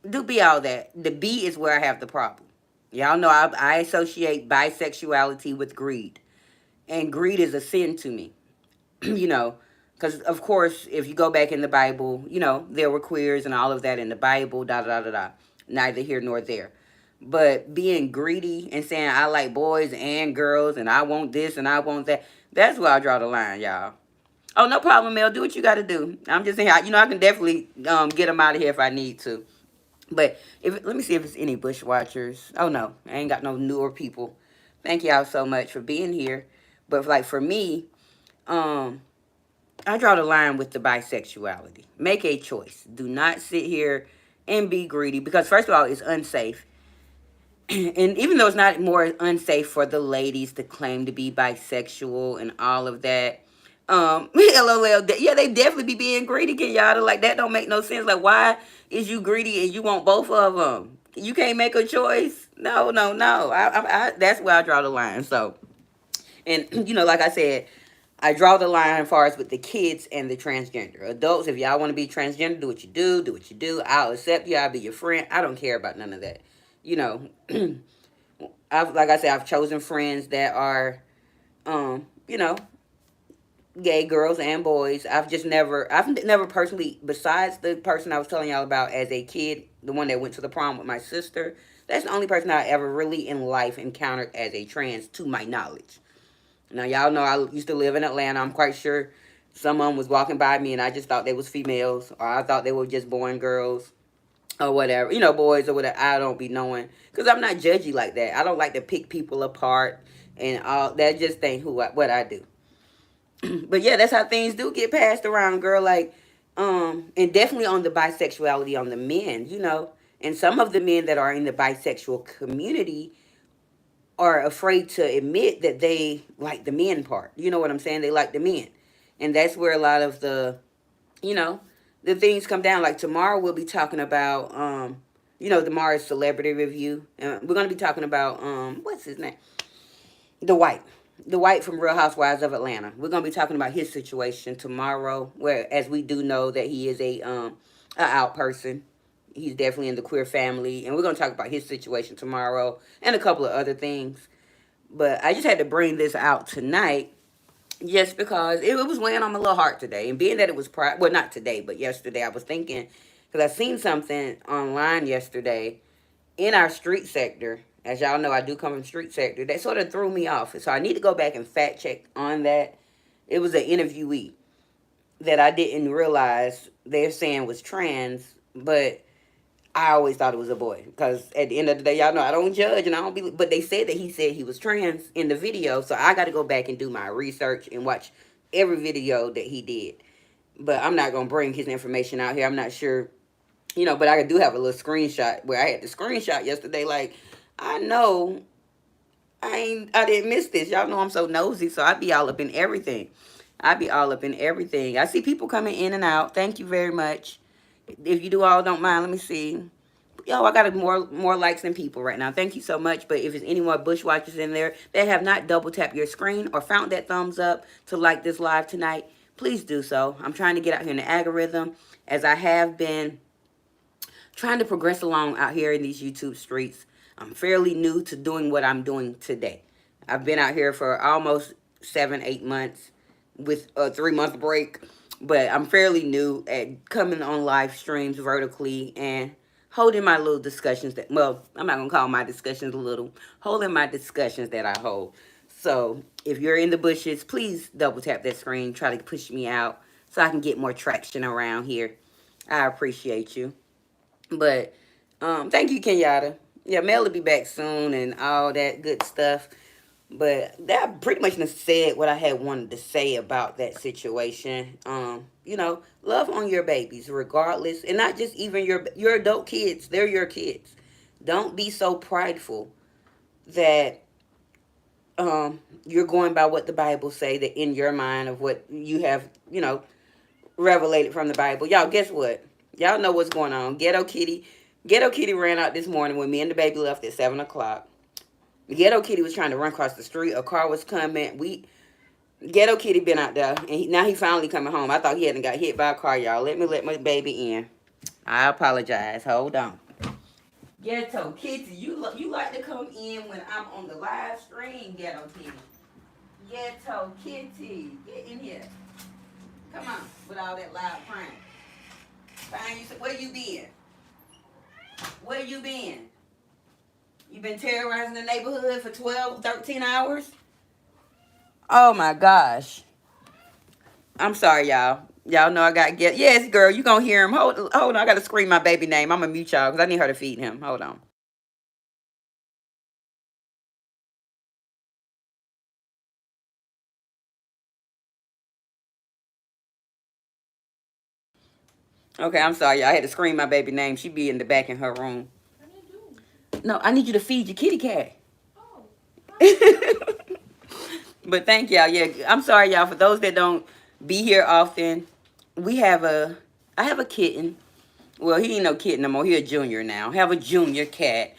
Speaker 1: Do be all that. The B is where I have the problem. Y'all know I associate bisexuality with greed, and greed is a sin to me. you know, because of course, if you go back in the Bible, there were queers and all of that in the Bible. Da da da da. Neither here nor there. But being greedy and saying I like boys and girls and I want this and I want that, that's where I draw the line, y'all. Oh, no problem, Mel. Do what you got to do. I'm just saying, I can definitely get them out of here if I need to. But let me see if it's any bushwatchers. Oh no, I ain't got no newer people. Thank y'all so much for being here. But like for me, um, I draw the line with the bisexuality. Make a choice. Do not sit here and be greedy because first of all, it's unsafe. And even though it's not more unsafe for the ladies to claim to be bisexual and all of that, LOL, yeah, they definitely be being greedy, Kenyatta. Like that don't make no sense. Like, why is you greedy and you want both of them? You can't make a choice. No, no, no. That's where I draw the line. So, and like I said, I draw the line as far as with the kids and the transgender adults. If y'all want to be transgender, do what you do. Do what you do. I'll accept you. I'll be your friend. I don't care about none of that. You know, like I said, I've chosen friends that are, um, you know, gay girls and boys. I've never personally, besides the person I was telling y'all about as a kid, the one that went to the prom with my sister. That's the only person I ever really in life encountered as a trans, to my knowledge. Now y'all know I used to live in Atlanta. I'm quite sure someone was walking by me and I just thought they was females, or I thought they were just born girls or whatever, boys or whatever. I don't be knowing because I'm not judgy like that. I don't like to pick people apart and all that. Just ain't what I do. But yeah, that's how things do get passed around, girl. Like, and definitely on the bisexuality on the men, and some of the men that are in the bisexual community are afraid to admit that they like the men part. You know what I'm saying? They like the men, and that's where a lot of you know, the things come down. Like tomorrow we'll be talking about, tomorrow's celebrity review, and we're gonna be talking about what's his name, Dwight. Dwight from Real Housewives of Atlanta. We're gonna be talking about his situation tomorrow. Where, as we do know, that he is a out person. He's definitely in the queer family, and we're gonna talk about his situation tomorrow and a couple of other things. But I just had to bring this out tonight, just because it was weighing on my little heart today, and being that it was well, not today, but yesterday, I was thinking because I seen something online yesterday in our street sector. As y'all know, I do come from street sector. That sort of threw me off. So I need to go back and fact check on that. It was an interviewee that I didn't realize they're saying was trans, but I always thought it was a boy. Because at the end of the day, y'all know I don't judge and I don't be. But they said that he said he was trans in the video. So I got to go back and do my research and watch every video that he did. But I'm not going to bring his information out here. I'm not sure, but I do have a little screenshot where I had the screenshot yesterday. Like, I know I didn't miss this. Y'all know I'm so nosy, so I be all up in everything. I be all up in everything. I see people coming in and out. Thank you very much. If you do all don't mind, let me see. Yo, I got more likes than people right now. Thank you so much. But if there's any more bushwatchers in there that have not double tapped your screen or found that thumbs up to like this live tonight, please do so. I'm trying to get out here in the algorithm, as I have been trying to progress along out here in these YouTube streets. I'm fairly new to doing what I'm doing today. I've been out here for almost 7-8 months with a 3-month break, but I'm fairly new at coming on live streams vertically, and holding my little discussions that, well, I'm not going to call my discussions little, holding my discussions that I hold. So if you're in the bushes, please double tap that screen, try to push me out so I can get more traction around here. I appreciate you. But thank you, Kenyatta. Yeah, Mel will be back soon and all that good stuff. But that pretty much said what I had wanted to say about that situation. Love on your babies regardless, and not just even your adult kids. They're your kids. Don't be so prideful that you're going by what the Bible say, that in your mind of what you have, revelated from the Bible. Y'all, guess what? Y'all know what's going on. Ghetto Kitty ran out this morning when me and the baby left at 7 o'clock. Ghetto Kitty was trying to run across the street. A car was coming. Ghetto Kitty been out there, and now he finally coming home. I thought he hadn't got hit by a car, y'all. Let me let my baby in. I apologize. Hold on. Ghetto Kitty, you like to come in when I'm on the live stream, Ghetto Kitty. Ghetto Kitty, get in here. Come on, with all that loud crying. Fine, where you been? Where you been? You been terrorizing the neighborhood for 12, 13 hours? Oh my gosh. I'm sorry, y'all. Y'all know I got get. Yes, girl, you gonna hear him. Hold on, I gotta scream my baby name. I'm gonna mute y'all because I need her to feed him. Hold on. Okay, I'm sorry, y'all. I had to scream my baby name. She be in the back in her room. No, I need you to feed your kitty cat. But thank y'all. Yeah, I'm sorry, y'all. For those that don't be here often, I have a kitten. Well, he ain't no kitten no more. He a junior now. I have a junior cat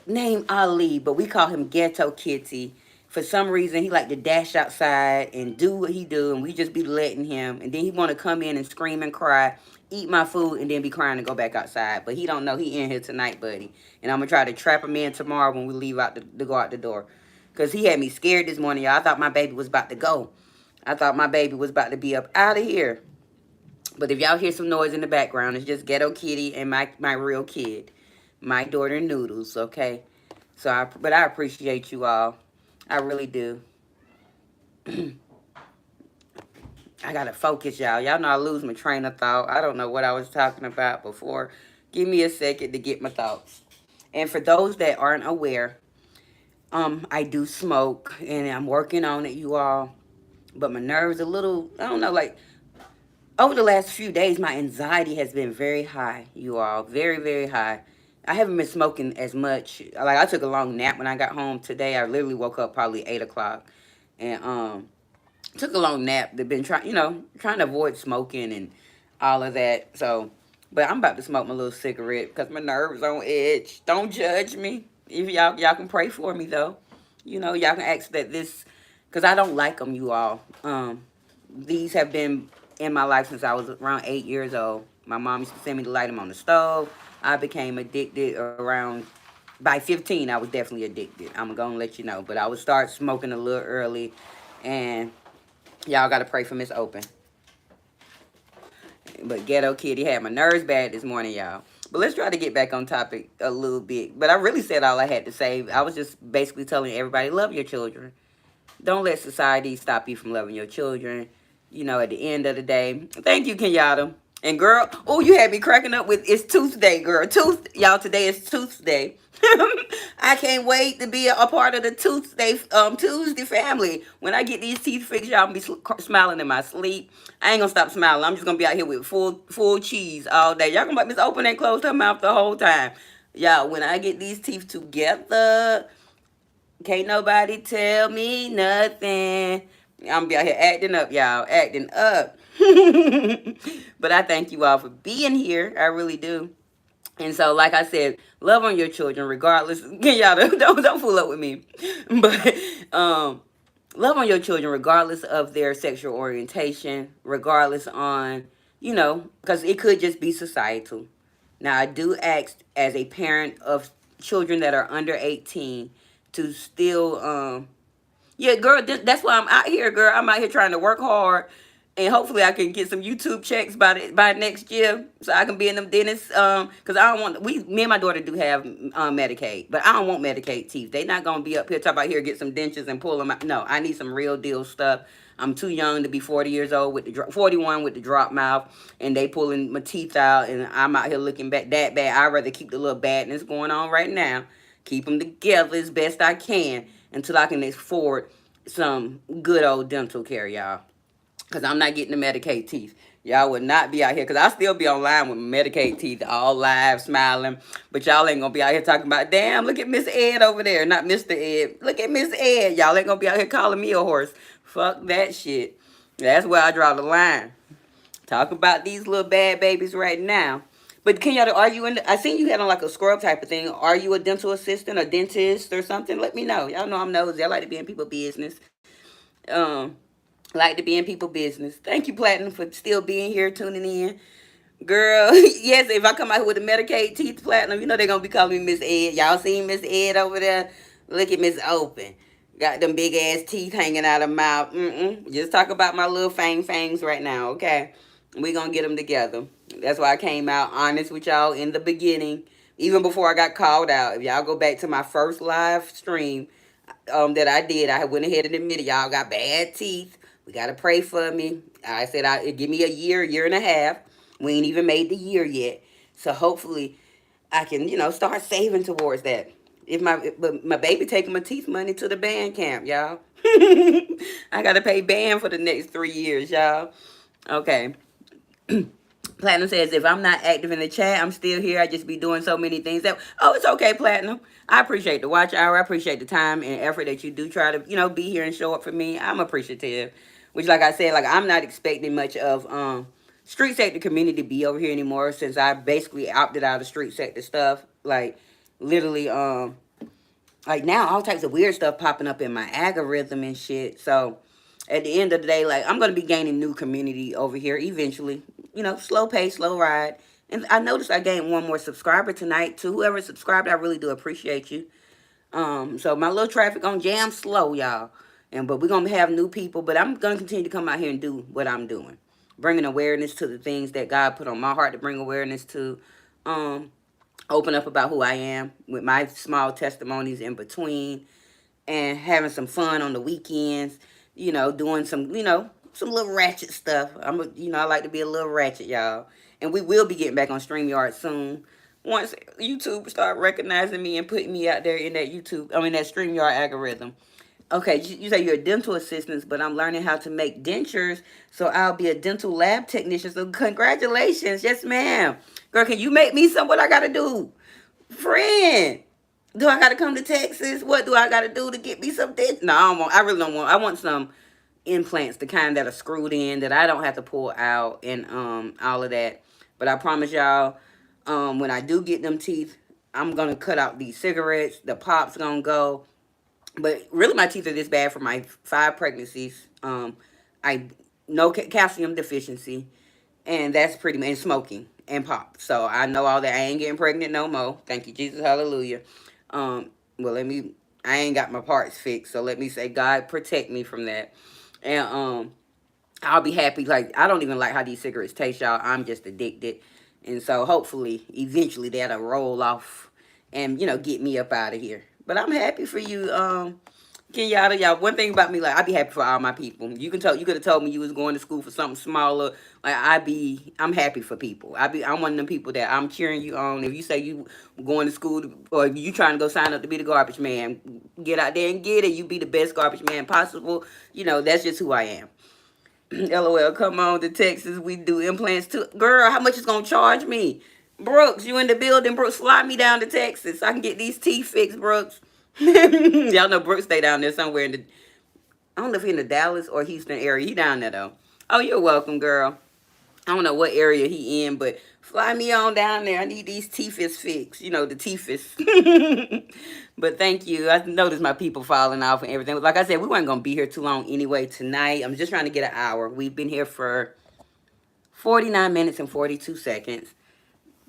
Speaker 1: named Ali, but we call him Ghetto Kitty. For some reason, he like to dash outside and do what he do, and we just be letting him. And then he want to come in and scream and cry, eat my food, and then be crying to go back outside. But he don't know he in here tonight, buddy. And I'm gonna try to trap him in tomorrow when we leave out to go out the door. Cause he had me scared this morning, y'all. I thought my baby was about to go. I thought my baby was about to be up out of here. But if y'all hear some noise in the background, it's just Ghetto Kitty and my real kid, my daughter Noodles. Okay. But I appreciate you all. I really do. I gotta focus, y'all. Y'all know I lose my train of thought. I don't know what I was talking about before. Give me a second to get my thoughts. And for those that aren't aware, I do smoke, and I'm working on it, you all. But my nerves a little, I don't know, like over the last few days, my anxiety has been very high, you all. Very, very high. I haven't been smoking as much. Like, I took a long nap when I got home today. I literally woke up probably 8 o'clock. And took a long nap. They've been trying to avoid smoking and all of that. So, but I'm about to smoke my little cigarette because my nerves on edge. Don't judge me. If y'all can pray for me though. Y'all can ask that this, because I don't like them, you all. These have been in my life since I was around 8 years old. My mom used to send me to light them on the stove. I became addicted around, by 15, I was definitely addicted. I'm going to let you know. But I would start smoking a little early. And y'all got to pray for Miss Open. But Ghetto Kitty had my nerves bad this morning, y'all. But let's try to get back on topic a little bit. But I really said all I had to say. I was just basically telling everybody, love your children. Don't let society stop you from loving your children. At the end of the day. Thank you, Kenyatta. And girl, oh, you had me cracking up with it's Tuesday, girl. Y'all, today is Tuesday. I can't wait to be a part of the Tuesday family. When I get these teeth fixed, y'all be smiling in my sleep. I ain't gonna stop smiling. I'm just gonna be out here with full cheese all day. Y'all gonna let Miss Open and close her mouth the whole time. Y'all, when I get these teeth together, can't nobody tell me nothing. I'm gonna be out here acting up, y'all. Acting up. But I thank you all for being here. I really do. And so, like I said, love on your children regardless. Y'all don't fool up with me. But love on your children regardless of their sexual orientation, regardless on, because it could just be societal. Now, I do ask as a parent of children that are under 18 to still, yeah, girl, that's why I'm out here, girl. I'm out here trying to work hard And hopefully I can get some YouTube checks by next year, so I can be in them dentists. Cause I don't want me and my daughter do have Medicaid, but I don't want Medicaid teeth. They not gonna be up here talk about here get some dentures and pull them out. No, I need some real deal stuff. I'm too young to be 40 years old with the 41 with the drop mouth, and they pulling my teeth out, and I'm out here looking back that bad. I'd rather keep the little badness going on right now, keep them together as best I can until I can afford some good old dental care, y'all. Because I'm not getting the Medicaid teeth. Y'all would not be out here. Because I still be online with Medicaid teeth, all live, smiling. But y'all ain't going to be out here talking about, damn, look at Miss Ed over there. Not Mr. Ed. Look at Miss Ed. Y'all ain't going to be out here calling me a horse. Fuck that shit. That's where I draw the line. Talk about these little bad babies right now. But Kenyatta, are you in I seen you had on like a scrub type of thing. Are you a dental assistant, a dentist or something? Let me know. Y'all know I'm nosy. I like to be in people's business. Um, like to be in people business. Thank you, Platinum, for still being here, tuning in. Girl, yes, if I come out here with a Medicaid teeth, Platinum, you know they're going to be calling me Miss Ed. Y'all seen Miss Ed over there? Look at Miss Open. Got them big ass teeth hanging out of mouth. Just talk about my little fangs right now, okay? We going to get them together. That's why I came out honest with y'all in the beginning, even before I got called out. If y'all go back to my first live stream, that I did. I went ahead and admitted y'all got bad teeth. We gotta pray for me. I said give me a year and a half. We ain't even made the year yet. So hopefully I can, start saving towards that. But my baby taking my teeth money to the band camp, y'all. I gotta pay band for the next 3 years, y'all. Okay. Platinum says, if I'm not active in the chat, I'm still here. I just be doing so many things. It's okay, Platinum. I appreciate the watch hour. I appreciate the time and effort that you do try to, be here and show up for me. I'm appreciative. Which, like I said, like I'm not expecting much of street sector community to be over here anymore since I basically opted out of street sector stuff. Like, literally, like now all types of weird stuff popping up in my algorithm and shit. So at the end of the day, like I'm gonna be gaining new community over here eventually. Slow pace, slow ride. And I noticed I gained one more subscriber tonight. To whoever subscribed, I really do appreciate you. So my little traffic on jam slow, y'all. But we're gonna have new people. But I'm gonna continue to come out here and do what I'm doing, bringing awareness to the things that God put on my heart to bring awareness to. Open up about who I am with my small testimonies in between, and having some fun on the weekends. Doing some little ratchet stuff. I like to be a little ratchet, y'all. And we will be getting back on StreamYard soon. Once YouTube start recognizing me and putting me out there in that that StreamYard algorithm. Okay, you say you're a dental assistant, but I'm learning how to make dentures, so I'll be a dental lab technician. So congratulations. Yes, ma'am. Girl, can you make me some? What I gotta do? Friend, do I gotta come to Texas? What do I gotta do to get me some dent? No, I really don't want. I want some implants, the kind that are screwed in that I don't have to pull out and all of that. But I promise y'all, when I do get them teeth, I'm gonna cut out these cigarettes. The pop's gonna go. But really, my teeth are this bad for my 5 pregnancies. I no calcium deficiency, and that's pretty much smoking and pop. So I know all that. I ain't getting pregnant no more. Thank you, Jesus, hallelujah. Well, I ain't got my parts fixed, so let me say, God protect me from that. And I'll be happy. Like, I don't even like how these cigarettes taste, y'all. I'm just addicted. And so hopefully, eventually, that'll roll off and, get me up out of here. But I'm happy for you, Kenyatta. Y'all, one thing about me, like, I be happy for all my people. You could have told me you was going to school for something smaller. Like, I'm happy for people. I'm one of them people that I'm cheering you on. If you say you going to school, or if you trying to go sign up to be the garbage man, get out there and get it. You be the best garbage man possible. That's just who I am. LOL, come on to Texas. We do implants too. Girl, how much is going to charge me? Brooks, you in the building? Brooks, fly me down to Texas so I can get these teeth fixed, Brooks. Y'all know Brooks stay down there somewhere I don't know if he in the Dallas or Houston area. He down there, though. Oh, you're welcome, girl. I don't know what area he in, but fly me on down there. I need these teeth fixed. The teeth. But thank you. I noticed my people falling off and everything. Like I said, we weren't going to be here too long anyway tonight. I'm just trying to get an hour. We've been here for 49 minutes and 42 seconds.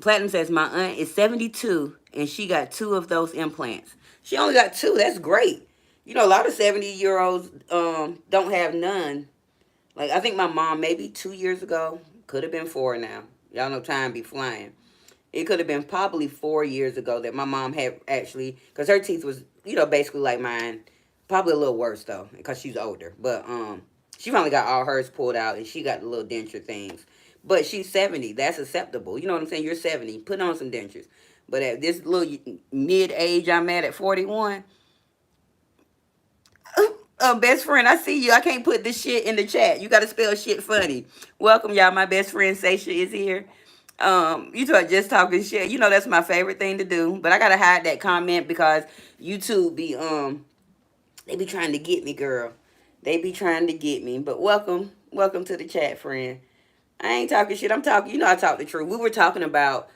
Speaker 1: Platinum says, my aunt is 72, and she got 2 of those implants. She only got 2. That's great. A lot of 70-year-olds don't have none. Like, I think my mom, maybe 2 years ago, could have been 4 now. Y'all know time be flying. It could have been probably 4 years ago that my mom had actually, because her teeth was, basically like mine. Probably a little worse, though, because she's older. But she finally got all hers pulled out, and she got the little denture things. But she's 70. That's acceptable. You know what I'm saying? You're 70. Put on some dentures. But at this little mid-age I'm at 41, best friend, I see you. I can't put this shit in the chat. You got to spell shit funny. Welcome, y'all. My best friend, Seisha, is here. You two are just talking shit. You know that's my favorite thing to do. But I got to hide that comment because YouTube be, they be trying to get me, girl. They be trying to get me. But welcome. Welcome to the chat, friend. I ain't talking shit. I'm talking, I talk the truth. We were talking about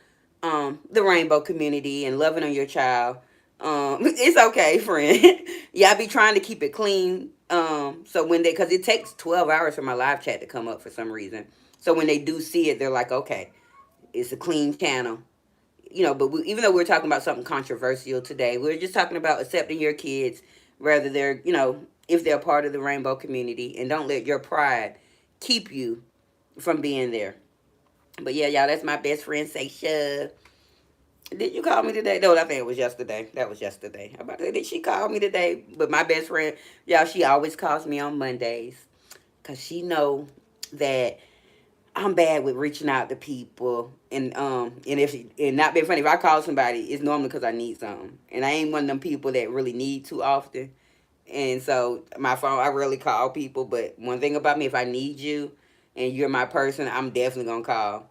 Speaker 1: the rainbow community and loving on your child. It's okay, friend. Yeah, I be trying to keep it clean. So when they, cause it takes 12 hours for my live chat to come up for some reason. So when they do see it, they're like, okay, it's a clean channel. But even though we're talking about something controversial today, we're just talking about accepting your kids, whether they're, if they're part of the rainbow community, and don't let your pride keep you from being there. But yeah, y'all, that's my best friend, Seisha. Did you call me today? No, I think it was yesterday. That was yesterday. I'm about to say, did she call me today? But my best friend, y'all, she always calls me on Mondays because she know that I'm bad with reaching out to people, and not being funny. If I call somebody, it's normally because I need something, and I ain't one of them people that really need too often. And so my phone, I rarely call people. But one thing about me, if I need you, and you're my person, I'm definitely gonna call.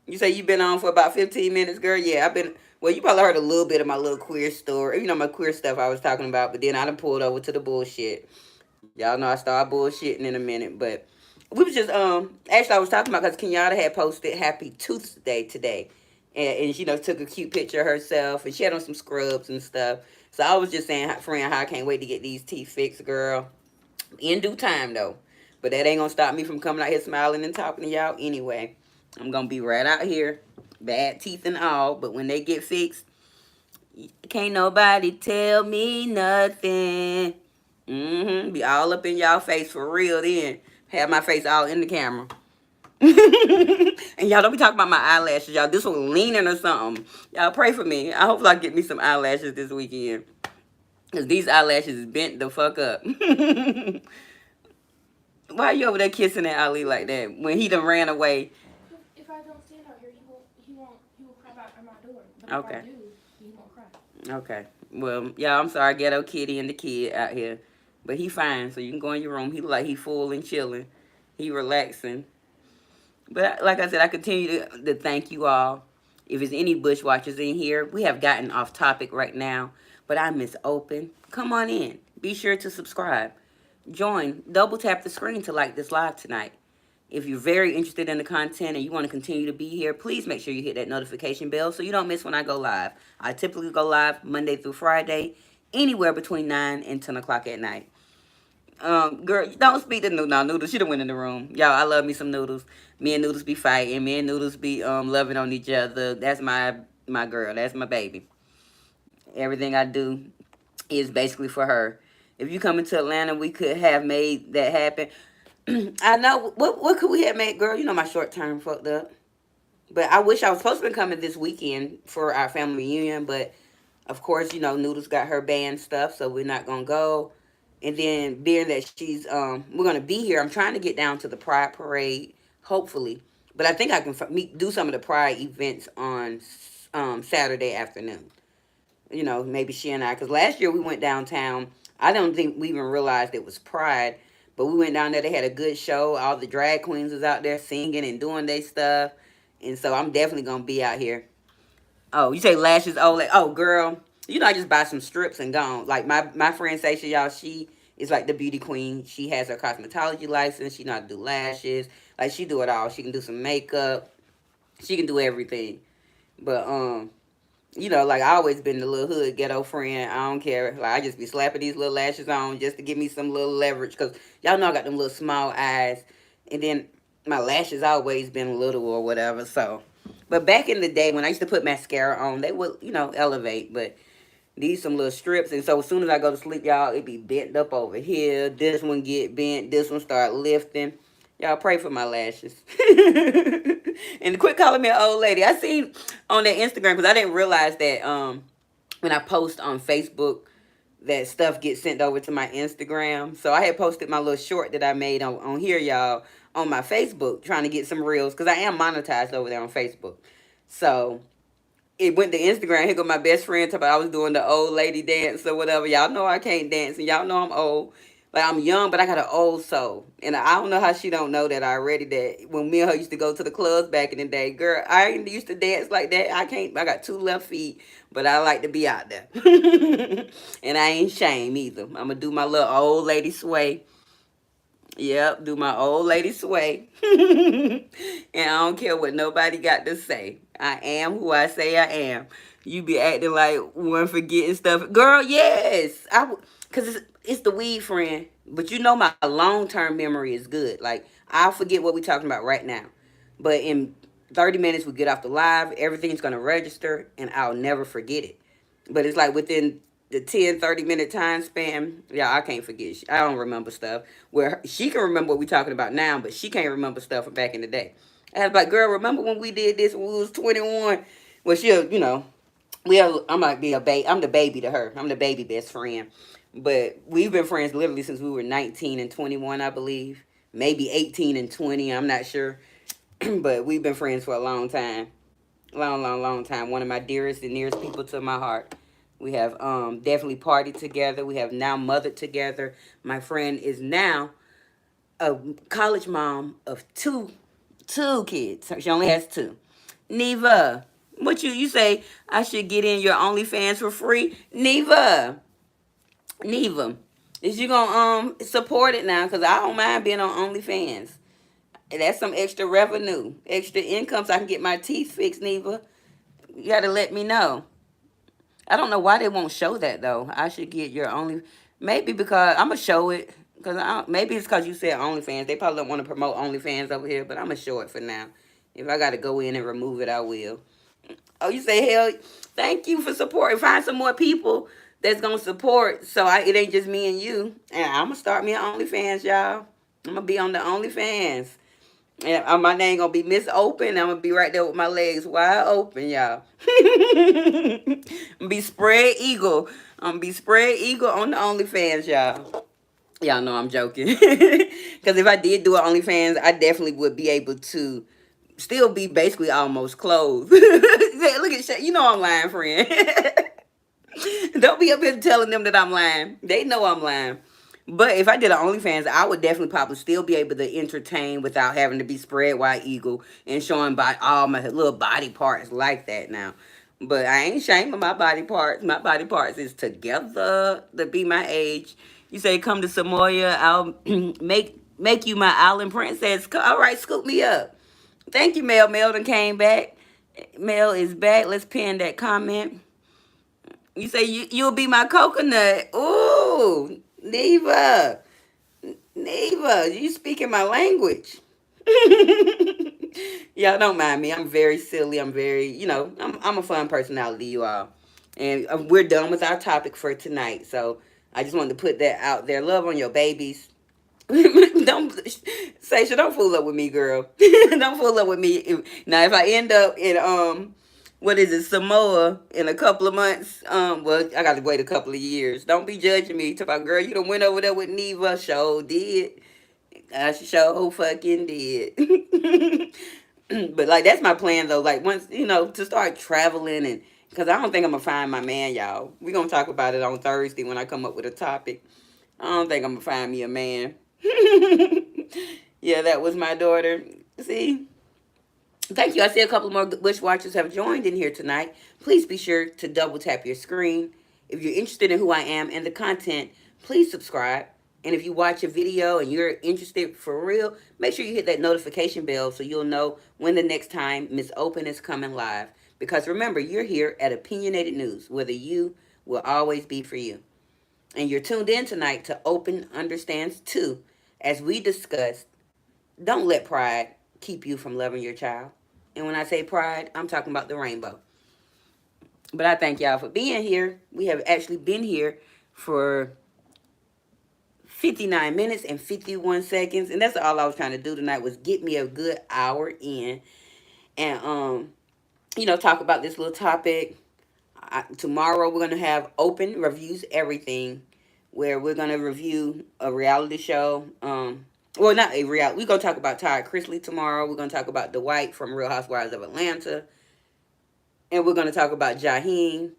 Speaker 1: You say you've been on for about 15 minutes, girl. Yeah, I've been. Well, you probably heard a little bit of my little queer story. My queer stuff I was talking about, but then I done pulled over to the bullshit. Y'all know I start bullshitting in a minute, but we was just actually I was talking about because Kenyatta had posted Happy Tuesday today, and took a cute picture of herself, and she had on some scrubs and stuff. So I was just saying, friend, how I can't wait to get these teeth fixed, girl, in due time though. But that ain't gonna stop me from coming out here smiling and talking to y'all anyway. I'm gonna be right out here, bad teeth and all. But when they get fixed, can't nobody tell me nothing. Be all up in y'all face for real then. Have my face all in the camera. And y'all don't be talking about my eyelashes, y'all. This one leaning or something. Y'all pray for me. I hope I get me some eyelashes this weekend. Because these eyelashes is bent the fuck up. Why you over there kissing at Ali like that when he done ran away?
Speaker 2: If I don't stand out here, he will cry out at my door. But
Speaker 1: Okay.
Speaker 2: if I do, he won't cry.
Speaker 1: Okay. Well, y'all, I'm sorry, Ghetto Kitty and the kid out here. But he fine, so you can go in your room. He look like he full and chilling. He relaxing. But like I said, I continue to thank you all. If there's any bushwatchers in here, we have gotten off topic right now. But I miss open. Come on in. Be sure to subscribe. Join. Double tap the screen to like this live tonight. If you're very interested in the content and you want to continue to be here, please make sure you hit that notification bell so you don't miss when I go live. I typically go live Monday through Friday, anywhere between 9 and 10 o'clock at night. Girl, don't speak to Noodles. Now, Noodles, she done went in the room. Y'all, I love me some Noodles. Me and Noodles be fighting. Me and Noodles be loving on each other. That's my girl. That's my baby. Everything I do is basically for her. If you come into Atlanta, we could have made that happen. I know. What could we have made, girl? You know my short term fucked up. But I wish I was supposed to be coming this weekend for our family reunion. But of course, Noodles got her band stuff, so we're not gonna go. And then being that she's we're gonna be here, I'm trying to get down to the Pride Parade, hopefully. But I think I can do some of the Pride events on Saturday afternoon. Maybe she and I, because last year we went downtown. I don't think we even realized it was Pride, but we went down there. They had a good show. All the drag queens was out there singing and doing their stuff. And so I'm definitely gonna be out here. Oh, you say lashes? Oh, oh, girl. I just buy some strips and gone. Like my friend Sasha, y'all, she is like the beauty queen. She has her cosmetology license. She know how to do lashes. Like she do it all. She can do some makeup. She can do everything. But like I always been the little hood ghetto friend. I don't care. Like I just be slapping these little lashes on just to give me some little leverage. Cause y'all know I got them little small eyes, and then my lashes always been little or whatever. So, but back in the day when I used to put mascara on, they would elevate. But these some little strips, and so as soon as I go to sleep, y'all, it be bent up over here. This one get bent. This one start lifting. Y'all pray for my lashes. And quit calling me an old lady. I seen on that Instagram because I didn't realize that when I post on Facebook that stuff gets sent over to my Instagram. So I had posted my little short that I made on here, y'all, on my Facebook, trying to get some reels because I am monetized over there on Facebook. So it went to Instagram. Here go my best friend talking about I was doing the old lady dance or whatever. Y'all know I can't dance and y'all know I'm old. Like I'm young, but I got an old soul. And I don't know how she don't know that already. That when me and her used to go to the clubs back in the day, girl, I ain't used to dance like that. I can't. I got two left feet, but I like to be out there. And I ain't shame either. I'm gonna do my little old lady sway. Yep, do my old lady sway. And I don't care what nobody got to say. I am who I say I am. You be acting like one forgetting stuff. Girl, yes. Cause it's the weed, friend. But you know my long-term memory is good. Like I'll forget what we're talking about right now. But in 30 minutes we get off the live, everything's gonna register and I'll never forget it. But it's like within the 10-30 minute time span, yeah, I can't forget. I don't remember stuff. Where she can remember what we're talking about now, but she can't remember stuff from back in the day. I was like, girl, remember when we did this when we was 21? Well, she'll, I might be a baby. I'm the baby to her. I'm the baby best friend. But we've been friends literally since we were 19 and 21, I believe. Maybe 18 and 20, I'm not sure. But we've been friends for a long time. Long, long, long time. One of my dearest and nearest people to my heart. We have definitely partied together. We have now mothered together. My friend is now a college mom of two kids. She only has two. Neva, what you say? I should get in your OnlyFans for free. Neva, is you gonna support it now? Cause I don't mind being on OnlyFans. And that's some extra revenue, extra income, so I can get my teeth fixed. Neva, you gotta let me know. I don't know why they won't show that though. I should get your only. Maybe because I'm gonna show it. Maybe it's because you said OnlyFans. They probably don't want to promote OnlyFans over here, but I'm gonna show it for now. If I gotta go in and remove it, I will. Oh, you say hell? Thank you for supporting. Find some more people that's gonna support. So it ain't just me and you. And I'm gonna start me on OnlyFans, y'all. I'm gonna be on the OnlyFans. And my name gonna be Miss Open. I'm gonna be right there with my legs wide open, y'all. Be spread eagle. I'm gonna be spread eagle on the OnlyFans, y'all. Y'all know I'm joking. Because if I did do an OnlyFans, I definitely would be able to still be basically almost clothed. Look at Shay. You know I'm lying, friend. Don't be up here telling them that I'm lying. They know I'm lying. But if I did an OnlyFans, I would definitely probably still be able to entertain without having to be spread wide eagle and showing by all my little body parts like that now. But I ain't shaming my body parts. My body parts is together to be my age. You say come to Samoa, I'll make you my island princess. All right, scoop me up. Thank you, Mel. Mel done came back. Mel is back. Let's pin that comment. You say you'll be my coconut. Ooh, Neva. Neva, you speaking my language. Y'all don't mind me. I'm very silly. I'm very, I'm a fun personality, you all. And we're done with our topic for tonight. So I just wanted to put that out there. Love on your babies. Don't Seisha, don't fool up with me, girl. Don't fool up with me. Now, if I end up in what is it, Samoa in a couple of months, well, I got to wait a couple of years. Don't be judging me. Talk about, girl, you done went over there with Neva. Show did. I show fucking did. But like that's my plan though. Like once to start traveling and because I don't think I'm gonna find my man, y'all. We gonna talk about it on Thursday when I come up with a topic. I don't think I'm gonna find me a man. Yeah, that was my daughter. See? Thank you. I see a couple more Bush Watchers have joined in here tonight. Please be sure to double tap your screen. If you're interested in who I am and the content, please subscribe. And if you watch a video and you're interested for real, make sure you hit that notification bell so you'll know when the next time Miss Open is coming live. Because remember, you're here at Opinionated News, where the you will always be for you. And you're tuned in tonight to Open Understands 2. As we discussed, don't let pride keep you from loving your child. And when I say pride, I'm talking about the rainbow. But I thank y'all for being here. We have actually been here for 59 minutes and 51 seconds. And that's all I was trying to do tonight, was get me a good hour in. And talk about this little topic. Tomorrow we're gonna have open reviews everything, where we're gonna review a reality show. Well, not a reality. We're gonna talk about Todd Chrisley tomorrow. We're gonna talk about Dwight from Real Housewives of Atlanta, and we're gonna talk about Jaheim.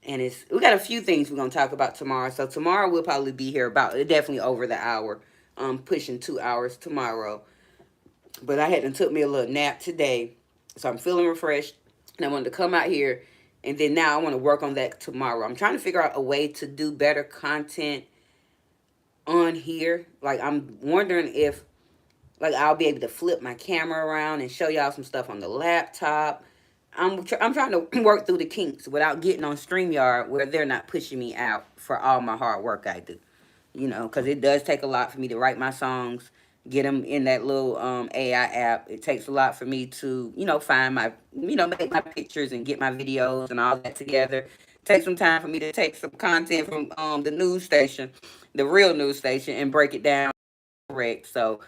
Speaker 1: And we got a few things we're gonna talk about tomorrow. So tomorrow we'll probably be here about definitely over the hour, pushing 2 hours tomorrow. But I had to took me a little nap today, so I'm feeling refreshed, and I wanted to come out here, and then now I want to work on that tomorrow. I'm trying to figure out a way to do better content on here. Like, I'm wondering if, like, I'll be able to flip my camera around and show y'all some stuff on the laptop. I'm trying to work through the kinks without getting on StreamYard, where they're not pushing me out for all my hard work I do. Because it does take a lot for me to write my songs, get them in that little AI app. It takes a lot for me to, find my, make my pictures and get my videos and all that together. It takes some time for me to take some content from the news station, the real news station, and break it down correct. So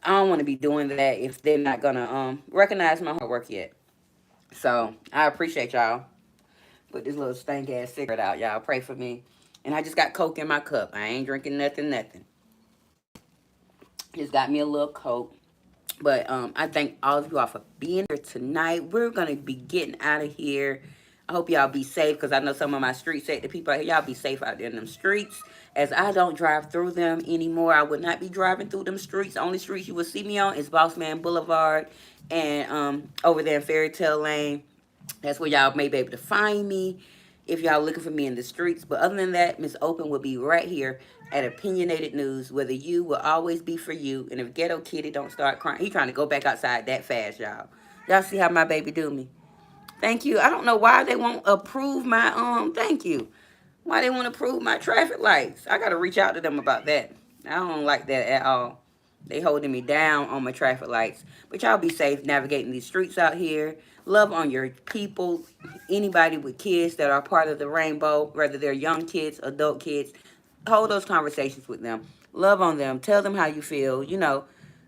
Speaker 1: I don't want to be doing that if they're not going to recognize my hard work yet. So I appreciate y'all. Put this little stank ass cigarette out, y'all. Pray for me. And I just got Coke in my cup. I ain't drinking nothing. Just got me a little Coke. But I thank all of you all for being here tonight. We're going to be getting out of here. I hope y'all be safe, because I know some of my street safety people out here, y'all be safe out there in them streets. As I don't drive through them anymore, I would not be driving through them streets. The only streets you will see me on is Bossman Boulevard and over there in Fairy Tale Lane. That's where y'all may be able to find me if y'all looking for me in the streets. But other than that, Miss Open will be right here at Opinionated News, where the you will always be for you. And if Ghetto Kitty don't start crying, he trying to go back outside that fast, y'all. Y'all see how my baby do me? Thank you. I don't know why they won't approve my, thank you. Why they won't approve my traffic lights. I got to reach out to them about that. I don't like that at all. They holding me down on my traffic lights. But y'all be safe navigating these streets out here. Love on your people. Anybody with kids that are part of the rainbow, whether they're young kids, adult kids, hold those conversations with them. Love on them. Tell them how you feel,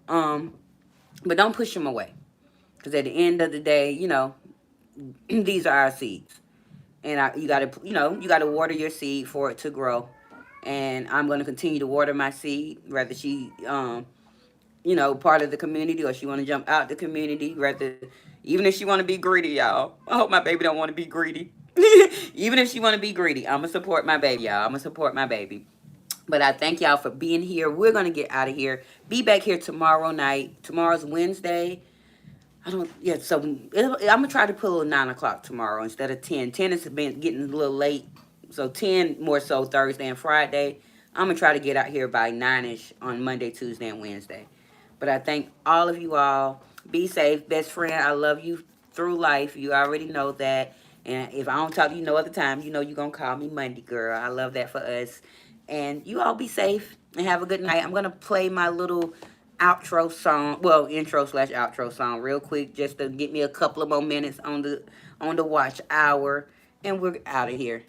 Speaker 1: but don't push them away. Because at the end of the day, these are our seeds. And you gotta water your seed for it to grow. And I'm going to continue to water my seed, whether she, part of the community, or she want to jump out the community, even if she want to be greedy, y'all. I hope my baby don't want to be greedy. Even if she want to be greedy, I'm going to support my baby, y'all. I'm going to support my baby. But I thank y'all for being here. We're going to get out of here. Be back here tomorrow night. Tomorrow's Wednesday. So I'm going to try to pull a 9 o'clock tomorrow instead of 10. 10 has been getting a little late. So 10 more so Thursday and Friday. I'm going to try to get out here by 9-ish on Monday, Tuesday, and Wednesday. But I thank all of you all. Be safe. Best friend, I love you through life. You already know that. And if I don't talk to you no other time, you're going to call me Monday, girl. I love that for us. And you all be safe and have a good night. I'm going to play my little outro song, well, intro/outro song real quick, just to get me a couple of more minutes on the watch hour. And we're out of here.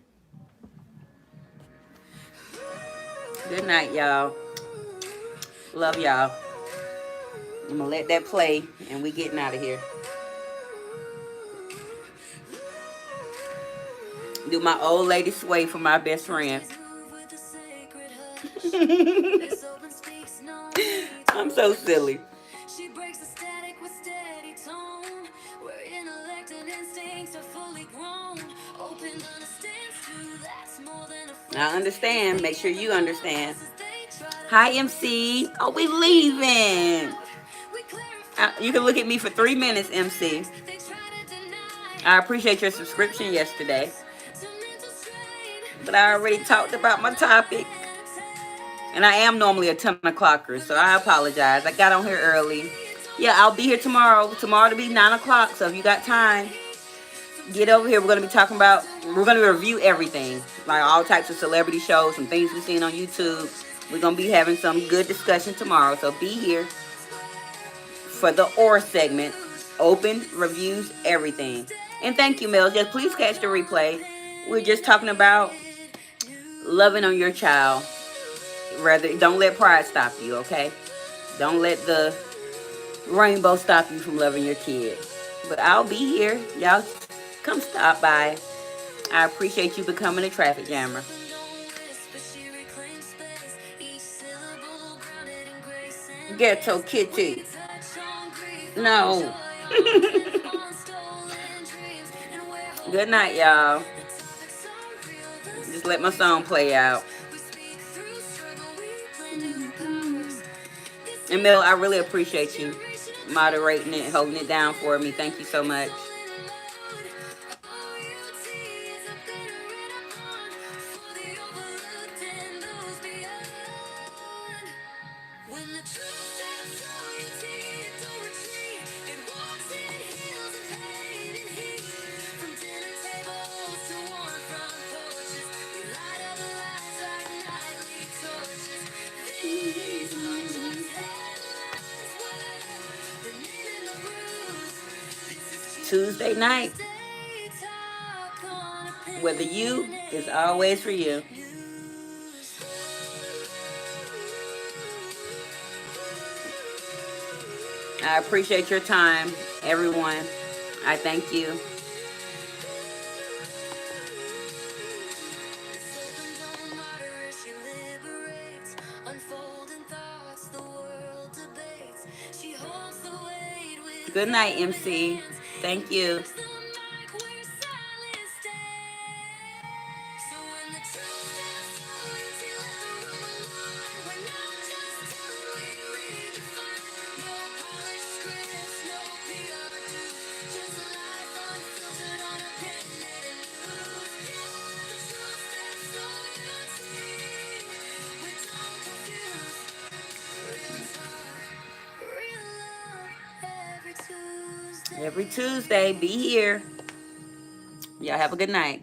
Speaker 1: Good night, y'all. Love y'all. I'm going to let that play, and we getting out of here. Do my old lady sway for my best friend. I'm so silly. She breaks the static with steady tone, where intellect and instincts are fully grown. Open understands too, that's more than a I understand. Make sure you understand. Hi, MC. Oh, we leaving. You can look at me for 3 minutes, MC. I appreciate your subscription yesterday. But I already talked about my topic. And I am normally a 10 o'clocker, so I apologize. I got on here early. Yeah, I'll be here tomorrow. Tomorrow to be 9 o'clock, so if you got time, get over here. We're going to review everything. Like all types of celebrity shows, some things we've seen on YouTube. We're going to be having some good discussion tomorrow, so be here for the OR segment. Open, reviews, everything. And thank you, Mel. Just please catch the replay. We're just talking about loving on your child Rather, don't let pride stop you, okay? Don't let the rainbow stop you from loving your kid. But I'll be here. Y'all come stop by. I appreciate you becoming a traffic jammer. Ghetto Kitty. No. Good night, y'all. Just let my song play out. And Mel, I really appreciate you moderating it, holding it down for me. Thank you so much. Tuesday night, where the you is always for you. I appreciate your time, everyone. I thank you. Good night, MC. Thank you. Every Tuesday, be here. Y'all have a good night.